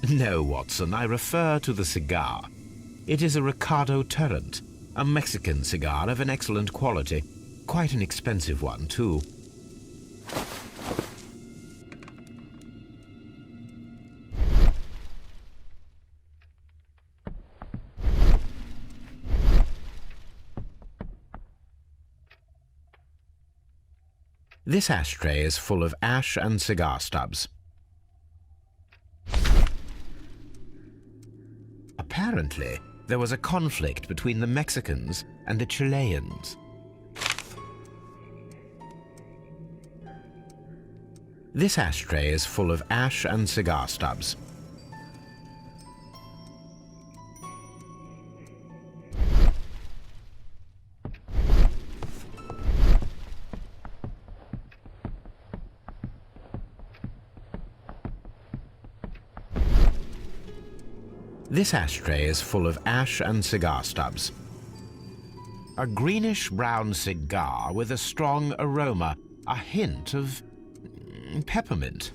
No, Watson, I refer to the cigar. It is a Ricardo Tarrant, a Mexican cigar of an excellent quality. Quite an expensive one, too. This ashtray is full of ash and cigar stubs. Apparently, there was a conflict between the Mexicans and the Chileans. This ashtray is full of ash and cigar stubs. This ashtray is full of ash and cigar stubs. A greenish-brown cigar with a strong aroma, a hint of peppermint.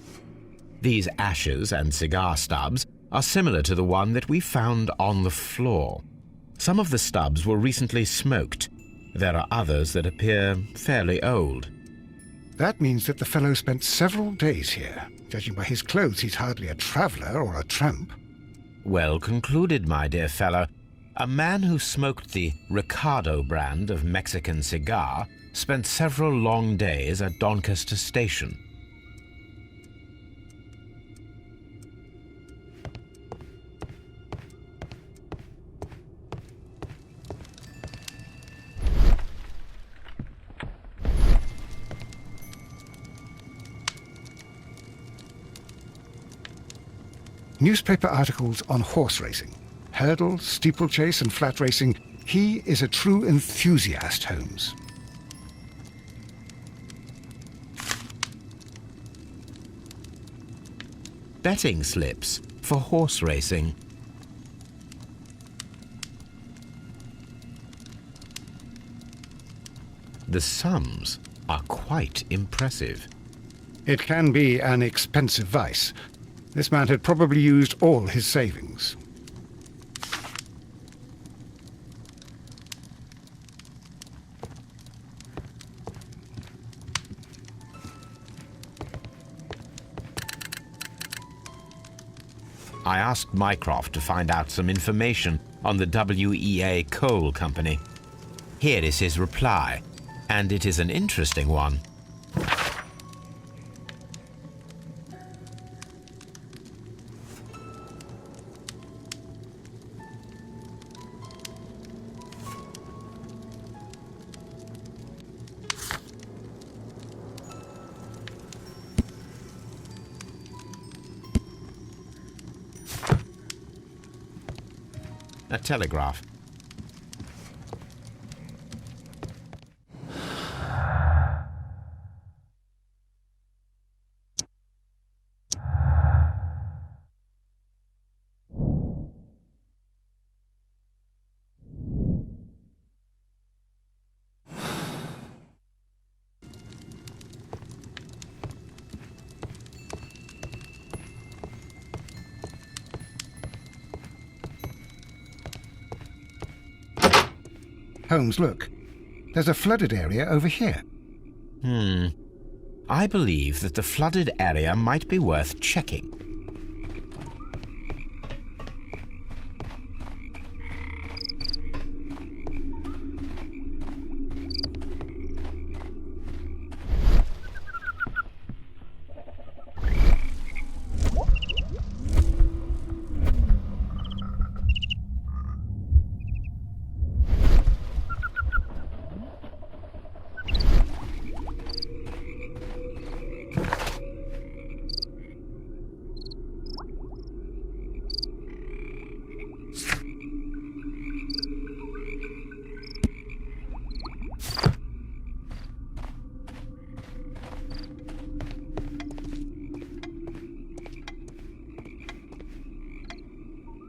These ashes and cigar stubs are similar to the one that we found on the floor. Some of the stubs were recently smoked. There are others that appear fairly old. That means that the fellow spent several days here. Judging by his clothes, he's hardly a traveller or a tramp. Well concluded, my dear fellow. A man who smoked the Ricardo brand of Mexican cigar spent several long days at Doncaster Station. Newspaper articles on horse racing. Hurdle, steeplechase and flat racing. He is a true enthusiast, Holmes. Betting slips for horse racing. The sums are quite impressive. It can be an expensive vice. This man had probably used all his savings. I asked Mycroft to find out some information on the WEA Coal Company. Here is his reply, and it is an interesting one. A telegraph. Holmes, look. There's a flooded area over here. I believe that the flooded area might be worth checking.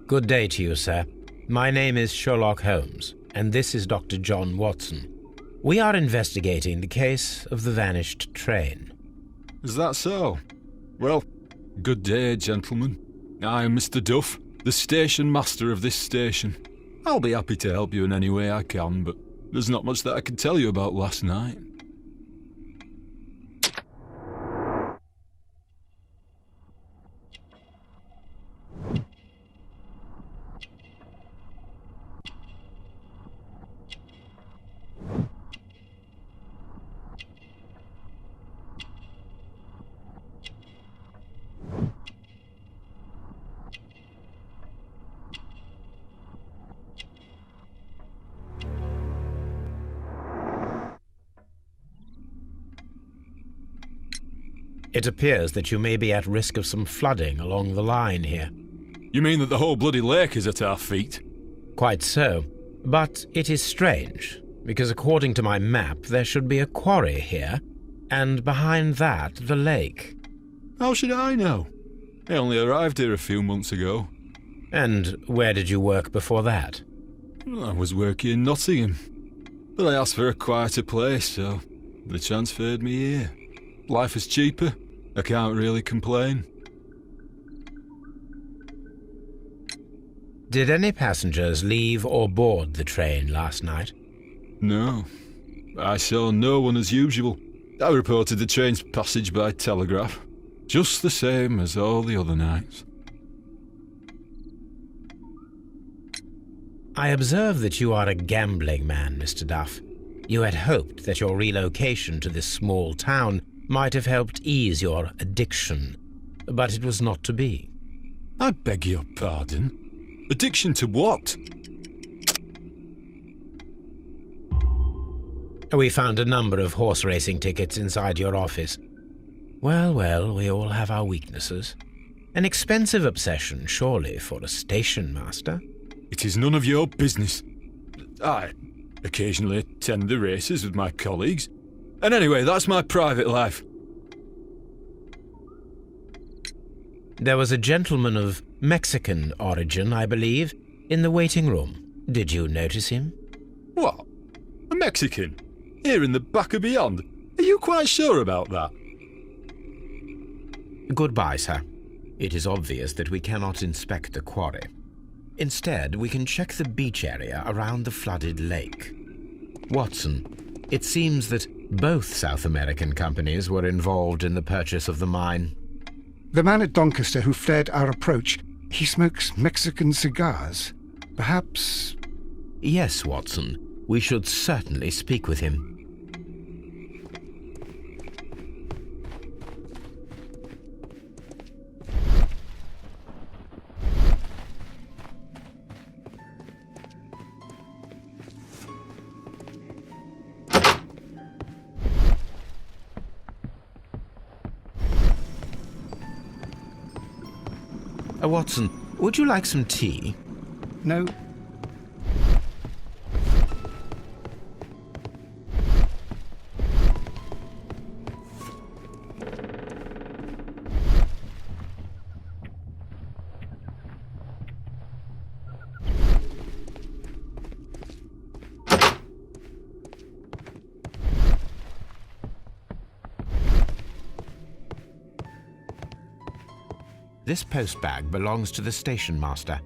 Good day to you, sir. My name is Sherlock Holmes, and this is Dr. John Watson. We are investigating the case of the vanished train. Is that so? Well, good day, gentlemen. I am Mr. Duff, the station master of this station. I'll be happy to help you in any way I can, but there's not much that I can tell you about last night. It appears that you may be at risk of some flooding along the line here. You mean that the whole bloody lake is at our feet? Quite so. But it is strange, because according to my map, there should be a quarry here, and behind that, the lake. How should I know? I only arrived here a few months ago. And where did you work before that? I was working in Nottingham, but I asked for a quieter place, so they transferred me here. Life is cheaper. I can't really complain. Did any passengers leave or board the train last night? No. I saw no one as usual. I reported the train's passage by telegraph, just the same as all the other nights. I observe that you are a gambling man, Mr. Duff. You had hoped that your relocation to this small town might have helped ease your addiction, but it was not to be. I beg your pardon? Addiction to what? We found a number of horse racing tickets inside your office. Well, we all have our weaknesses. An expensive obsession, surely, for a station master. It is none of your business. I occasionally attend the races with my colleagues. And anyway, that's my private life. There was a gentleman of Mexican origin, I believe, in the waiting room. Did you notice him? What? A Mexican? Here in the back of beyond? Are you quite sure about that? Goodbye, sir. It is obvious that we cannot inspect the quarry. Instead, we can check the beach area around the flooded lake. Watson, it seems that both South American companies were involved in the purchase of the mine. The man at Doncaster who fled our approach, he smokes Mexican cigars. Perhaps... Yes, Watson. We should certainly speak with him. Watson, would you like some tea? No. This post bag belongs to the station master.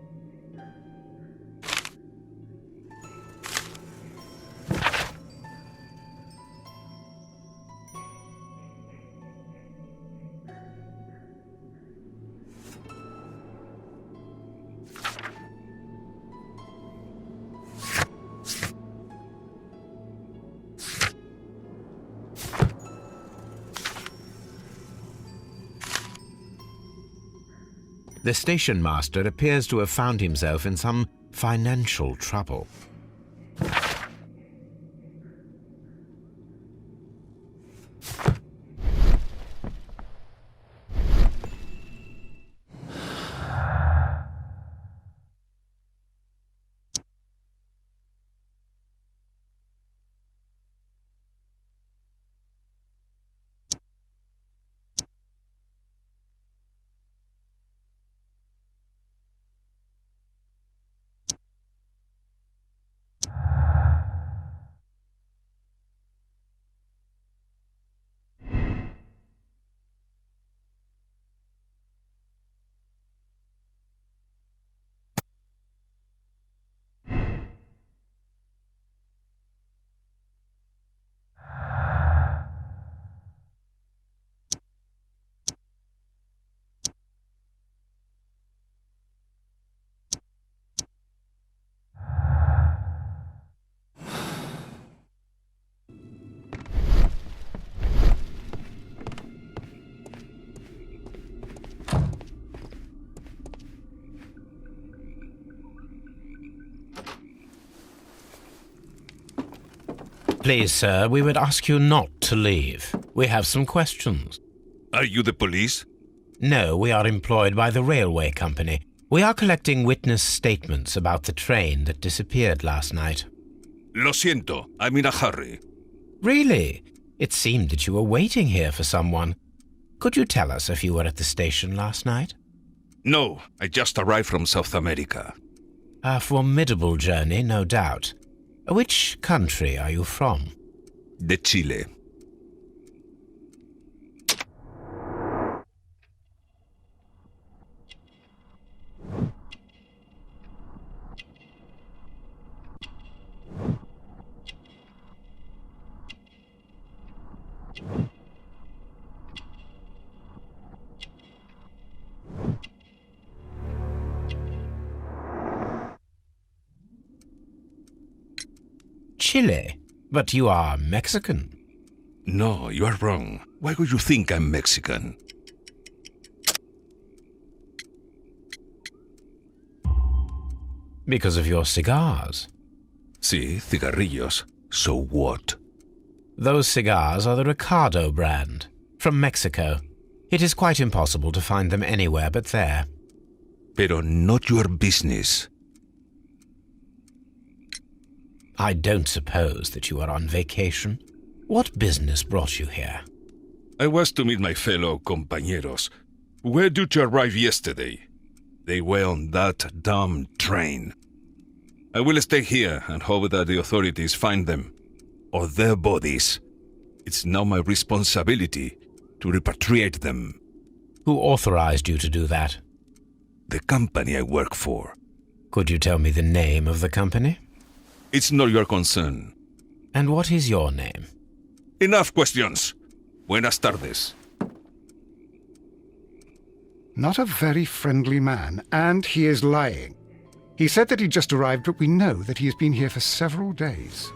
The station master appears to have found himself in some financial trouble. Please, sir, we would ask you not to leave. We have some questions. Are you the police? No, we are employed by the railway company. We are collecting witness statements about the train that disappeared last night. Lo siento, I'm in a hurry. Really? It seemed that you were waiting here for someone. Could you tell us if you were at the station last night? No, I just arrived from South America. A formidable journey, no doubt. Which country are you from? De Chile. Chile? But you are Mexican. No, you are wrong. Why would you think I'm Mexican? Because of your cigars. Sí, cigarrillos. So what? Those cigars are the Ricardo brand, from Mexico. It is quite impossible to find them anywhere but there. Pero not your business. I don't suppose that you are on vacation. What business brought you here? I was to meet my fellow compañeros. Where did you arrive yesterday? They were on that damn train. I will stay here and hope that the authorities find them, or their bodies. It's now my responsibility to repatriate them. Who authorized you to do that? The company I work for. Could you tell me the name of the company? It's not your concern. And what is your name? Enough questions. Buenas tardes. Not a very friendly man, and he is lying. He said that he just arrived, but we know that he has been here for several days.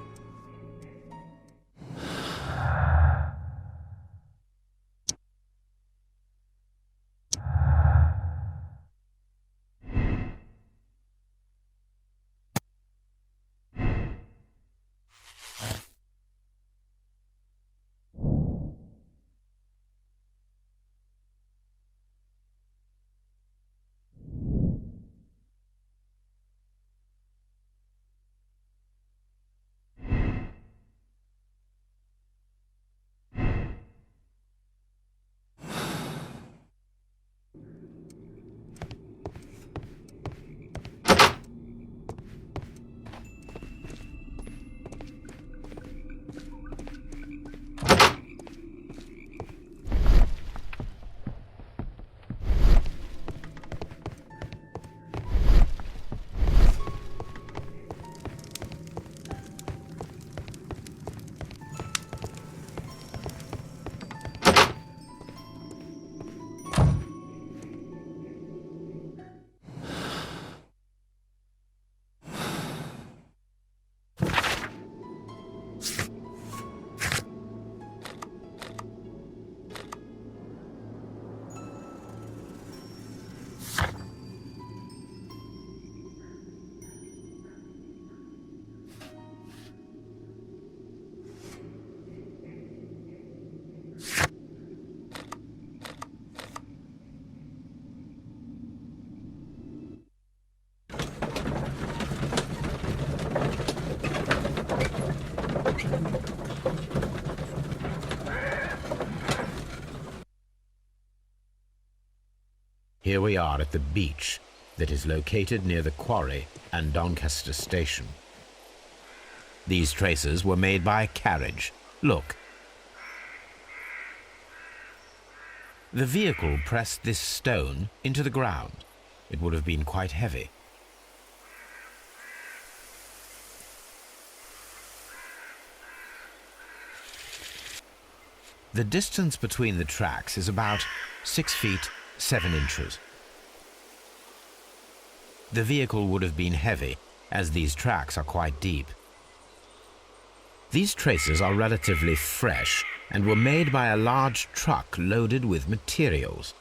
Here we are at the beach that is located near the quarry and Doncaster station. These traces were made by a carriage. Look. The vehicle pressed this stone into the ground. It would have been quite heavy. The distance between the tracks is about 6 feet 7 inches. The vehicle would have been heavy, as these tracks are quite deep. These traces are relatively fresh and were made by a large truck loaded with materials.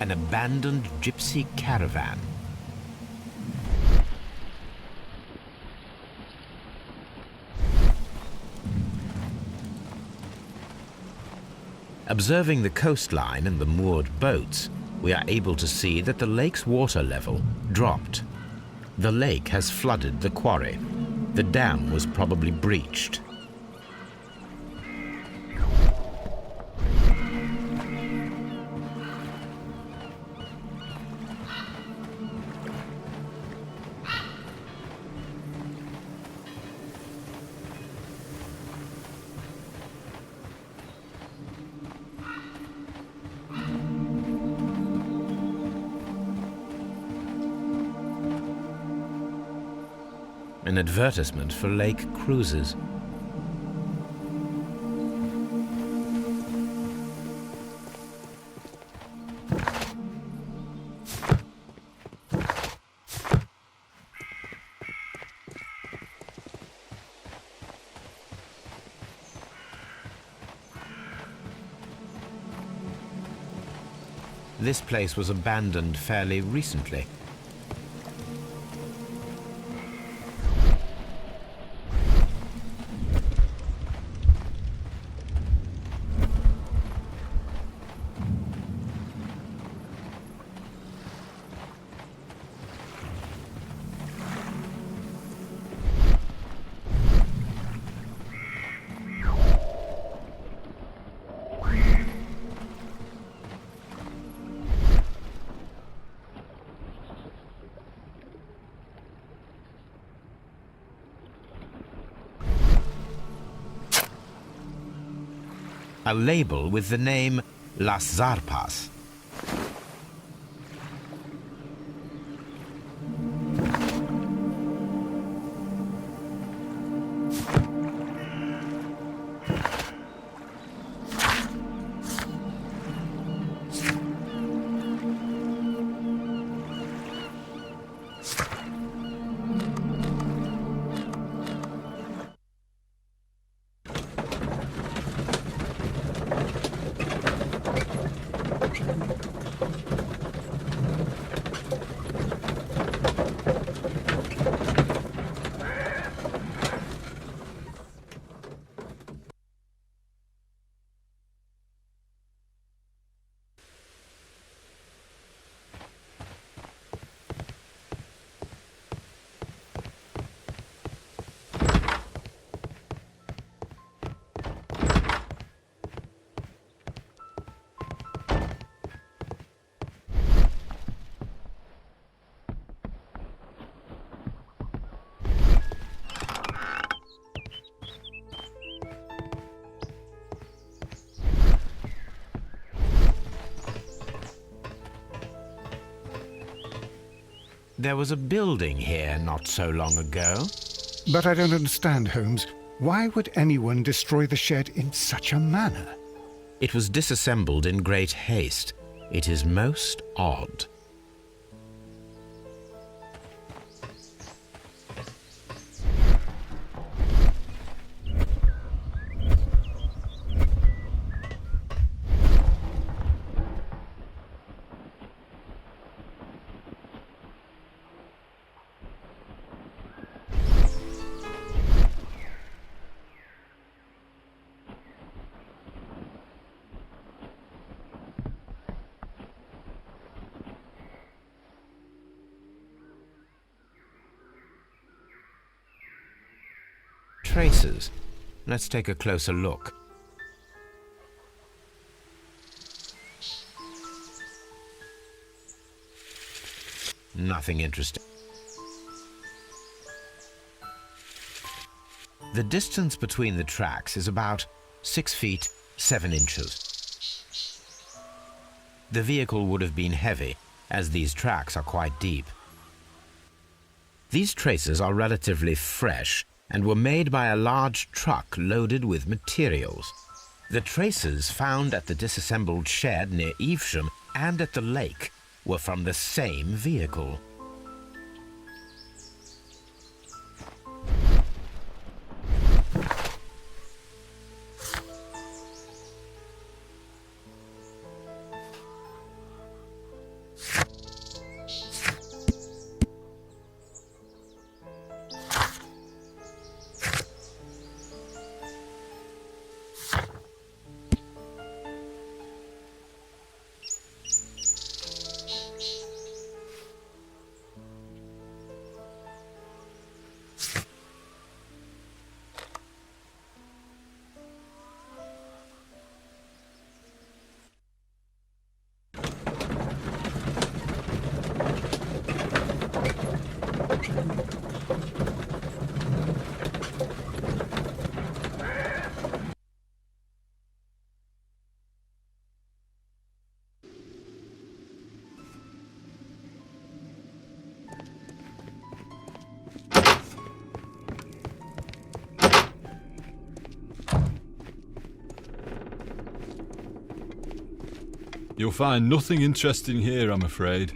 An abandoned gypsy caravan. Observing the coastline and the moored boats, we are able to see that the lake's water level dropped. The lake has flooded the quarry. The dam was probably breached. An advertisement for lake cruises. This place was abandoned fairly recently. A label with the name Las Zarpas. There was a building here not so long ago. But I don't understand, Holmes. Why would anyone destroy the shed in such a manner? It was disassembled in great haste. It is most odd. Traces. Let's take a closer look. Nothing interesting. The distance between the tracks is about 6 feet 7 inches. The vehicle would have been heavy, as these tracks are quite deep. These traces are relatively fresh and were made by a large truck loaded with materials. The traces found at the disassembled shed near Evesham and at the lake were from the same vehicle. You'll find nothing interesting here, I'm afraid.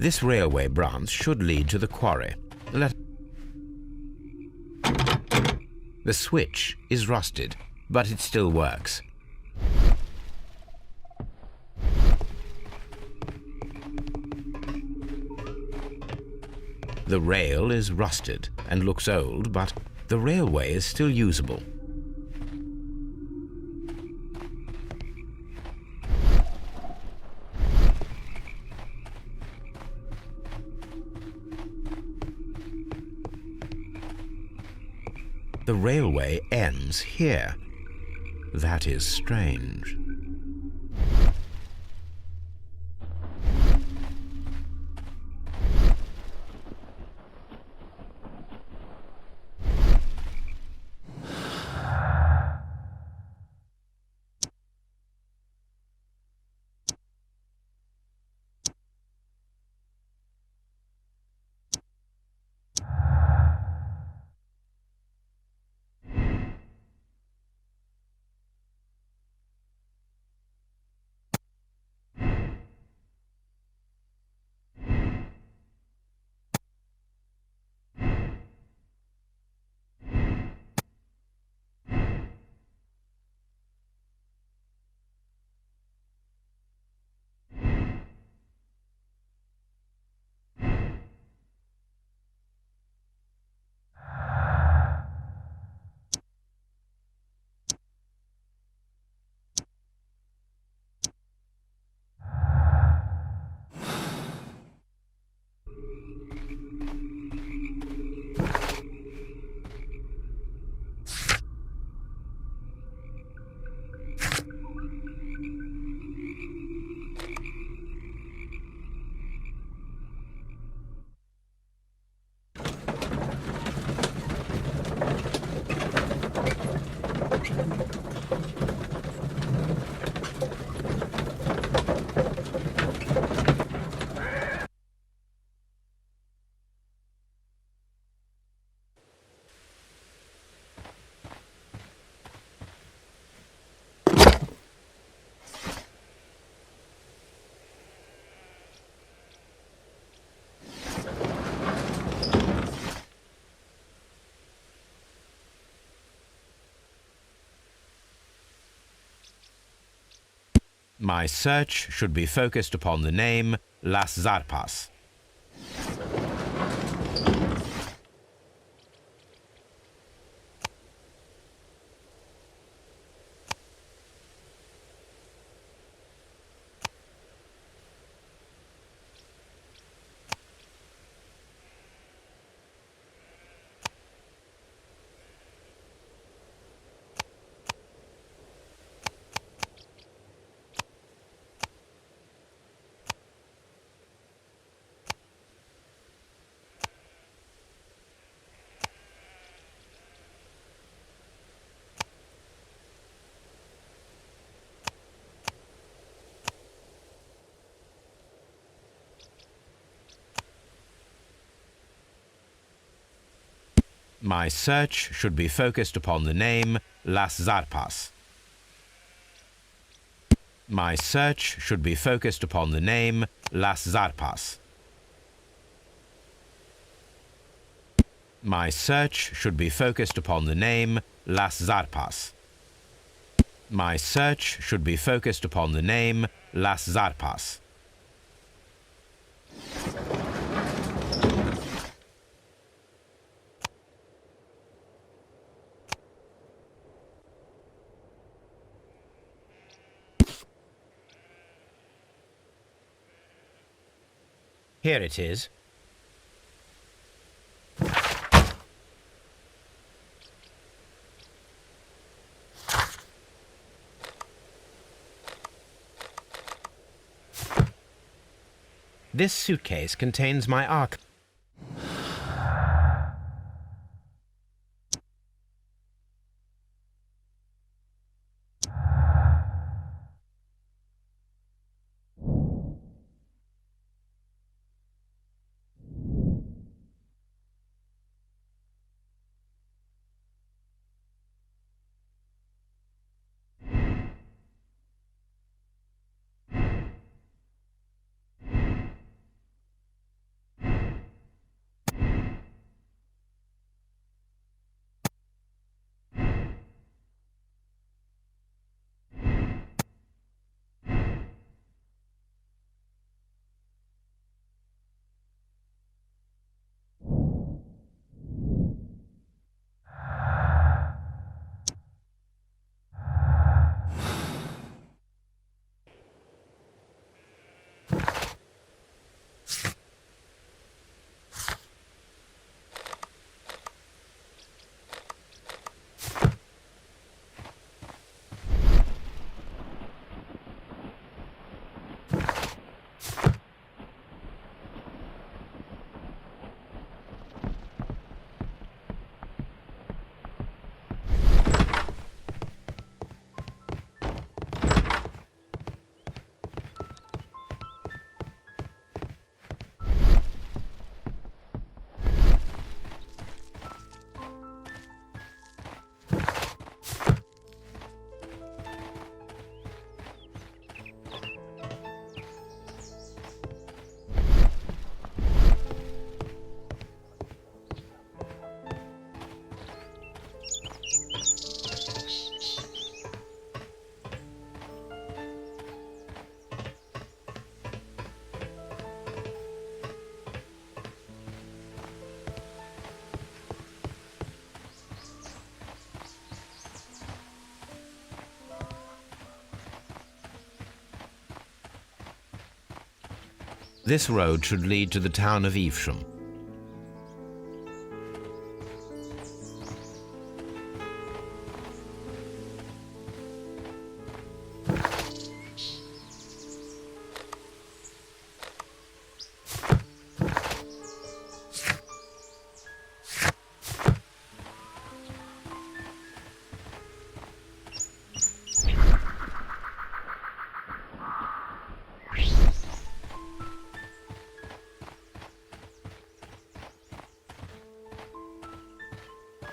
This railway branch should lead to the quarry. The switch is rusted, but it still works. The rail is rusted and looks old, but the railway is still usable. The railway ends here. That is strange. My search should be focused upon the name Las Zarpas. My search should be focused upon the name Las Zarpas. My search should be focused upon the name Las Zarpas. My search should be focused upon the name Las Zarpas. My search should be focused upon the name Las Zarpas. Here it is. This suitcase contains my arc. This road should lead to the town of Evesham.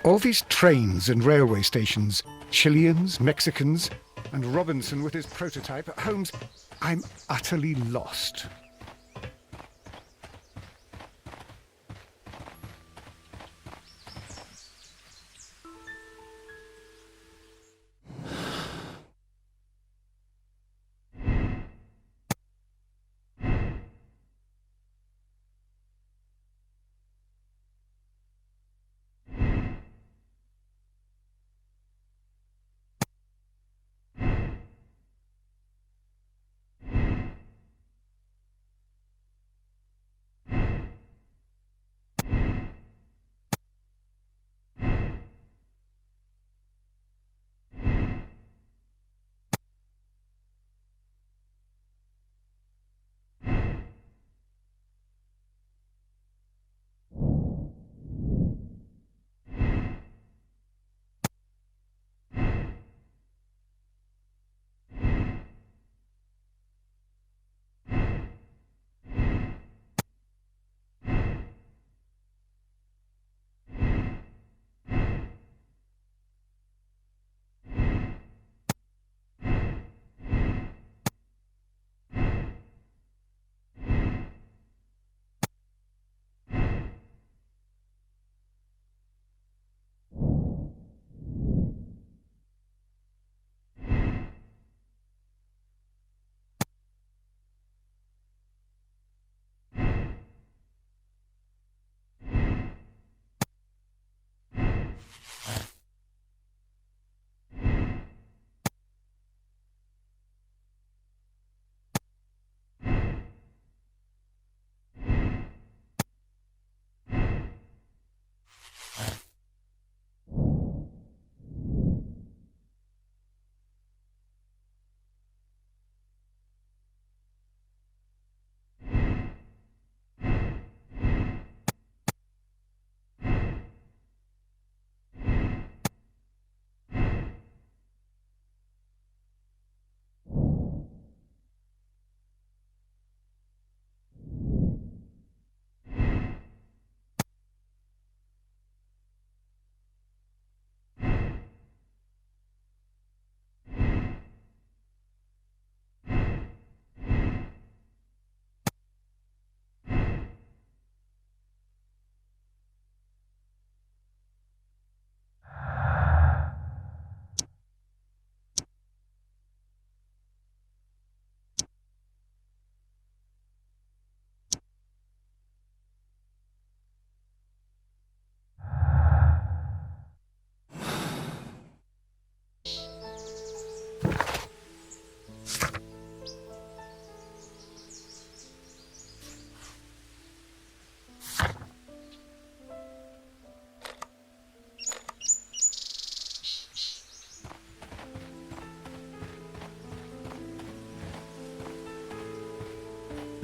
All these trains and railway stations, Chileans, Mexicans, and Robinson with his prototype. Holmes, I'm utterly lost.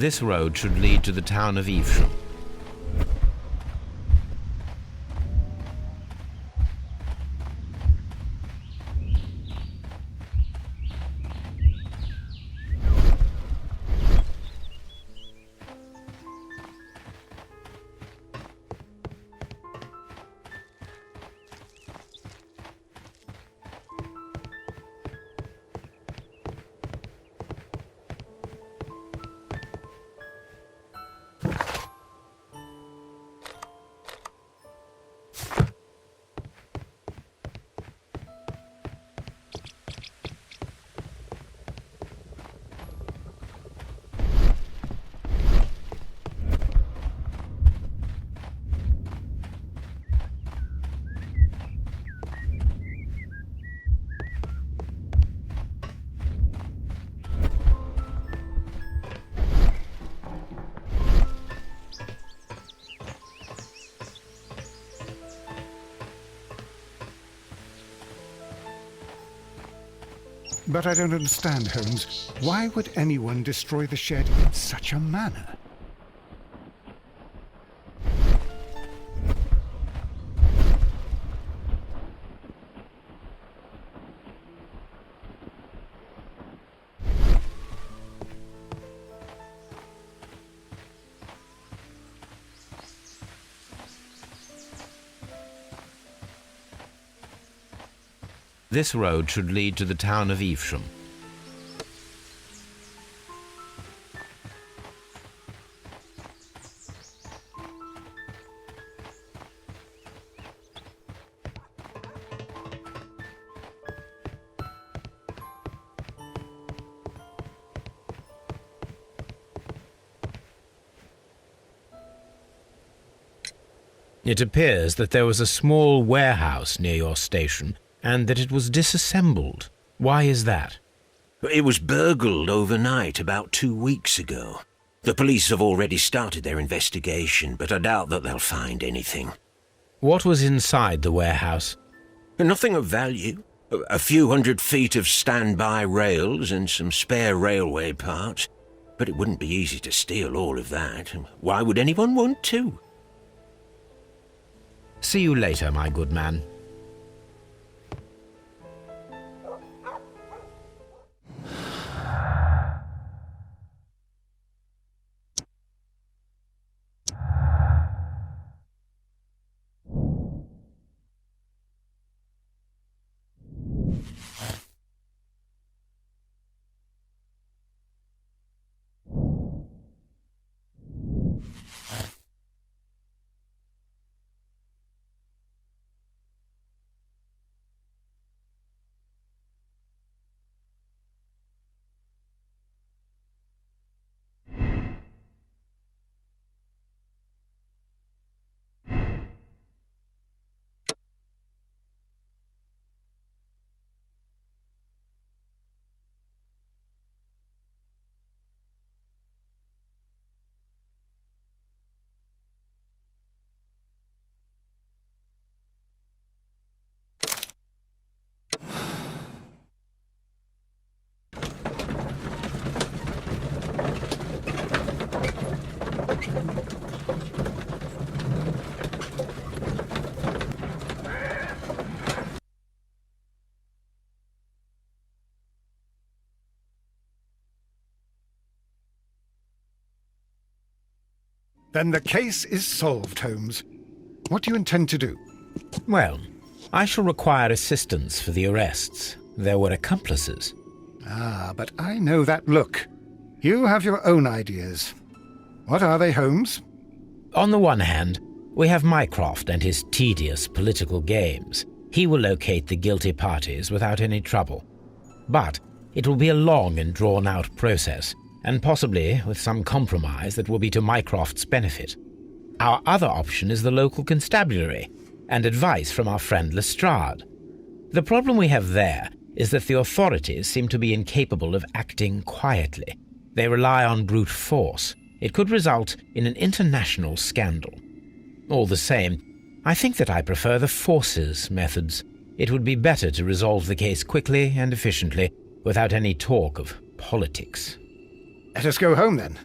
This road should lead to the town of Evesham. But I don't understand, Holmes. Why would anyone destroy the shed in such a manner? This road should lead to the town of Evesham. It appears that there was a small warehouse near your station, and that it was disassembled. Why is that? It was burgled overnight about 2 weeks ago. The police have already started their investigation, but I doubt that they'll find anything. What was inside the warehouse? Nothing of value. A few 100 feet of standby rails and some spare railway parts. But it wouldn't be easy to steal all of that. Why would anyone want to? See you later, my good man. Then the case is solved, Holmes. What do you intend to do? Well, I shall require assistance for the arrests. There were accomplices. Ah, but I know that look. You have your own ideas. What are they, Holmes? On the one hand, we have Mycroft and his tedious political games. He will locate the guilty parties without any trouble. But it will be a long and drawn-out process, and possibly with some compromise that will be to Mycroft's benefit. Our other option is the local constabulary, and advice from our friend Lestrade. The problem we have there is that the authorities seem to be incapable of acting quietly. They rely on brute force. It could result in an international scandal. All the same, I think that I prefer the forces methods. It would be better to resolve the case quickly and efficiently, without any talk of politics. Let us go home, then.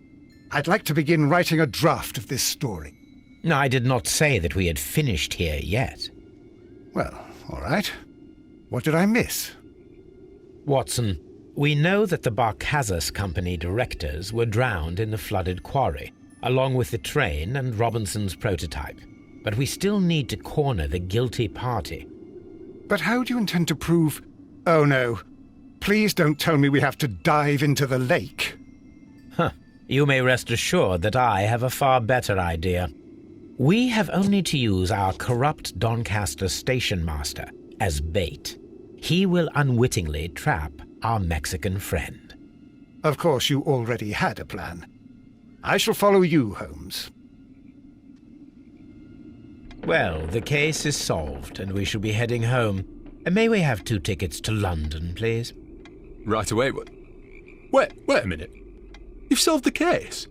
I'd like to begin writing a draft of this story. No, I did not say that we had finished here yet. Well, all right. What did I miss? Watson, we know that the Makarras company directors were drowned in the flooded quarry, along with the train and Robinson's prototype. But we still need to corner the guilty party. But how do you intend to prove... Oh, no. Please don't tell me we have to dive into the lake. Huh. You may rest assured that I have a far better idea. We have only to use our corrupt Doncaster station master as bait. He will unwittingly trap our Mexican friend. Of course, you already had a plan. I shall follow you, Holmes. Well, the case is solved, and we shall be heading home. May we have 2 tickets to London, please? Right away, but... Wait a minute. You've solved the case?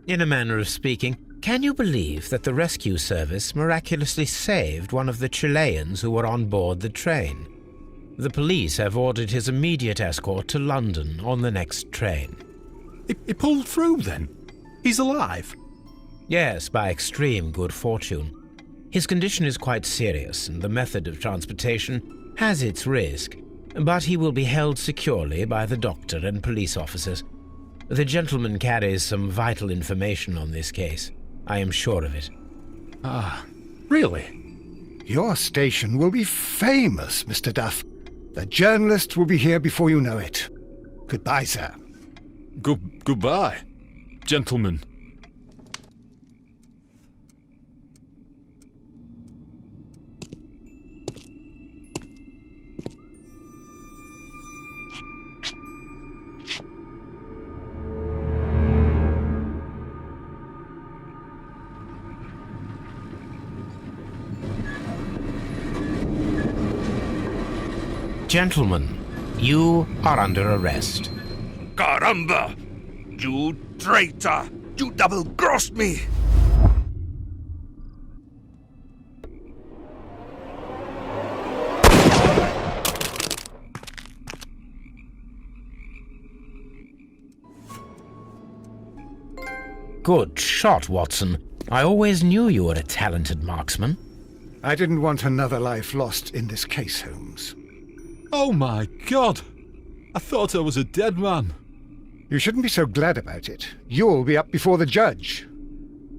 In a manner of speaking, can you believe that the rescue service miraculously saved one of the Chileans who were on board the train? The police have ordered his immediate escort to London on the next train. He pulled through, then? He's alive? Yes, by extreme good fortune. His condition is quite serious, and the method of transportation has its risk, but he will be held securely by the doctor and police officers. The gentleman carries some vital information on this case. I am sure of it. Ah, really? Your station will be famous, Mr. Duff. The journalists will be here before you know it. Goodbye, sir. Goodbye, gentlemen. Gentlemen, you are under arrest. Caramba! You traitor! You double-crossed me! Good shot, Watson. I always knew you were a talented marksman. I didn't want another life lost in this case, Holmes. Oh my God! I thought I was a dead man. You shouldn't be so glad about it. You'll be up before the judge.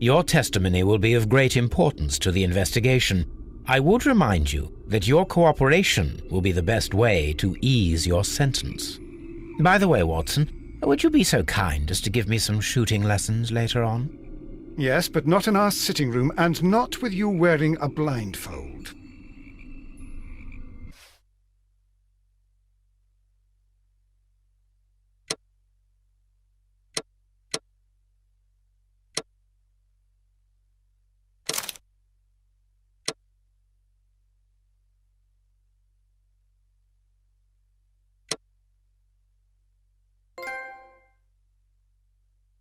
Your testimony will be of great importance to the investigation. I would remind you that your cooperation will be the best way to ease your sentence. By the way, Watson, would you be so kind as to give me some shooting lessons later on? Yes, but not in our sitting room, and not with you wearing a blindfold.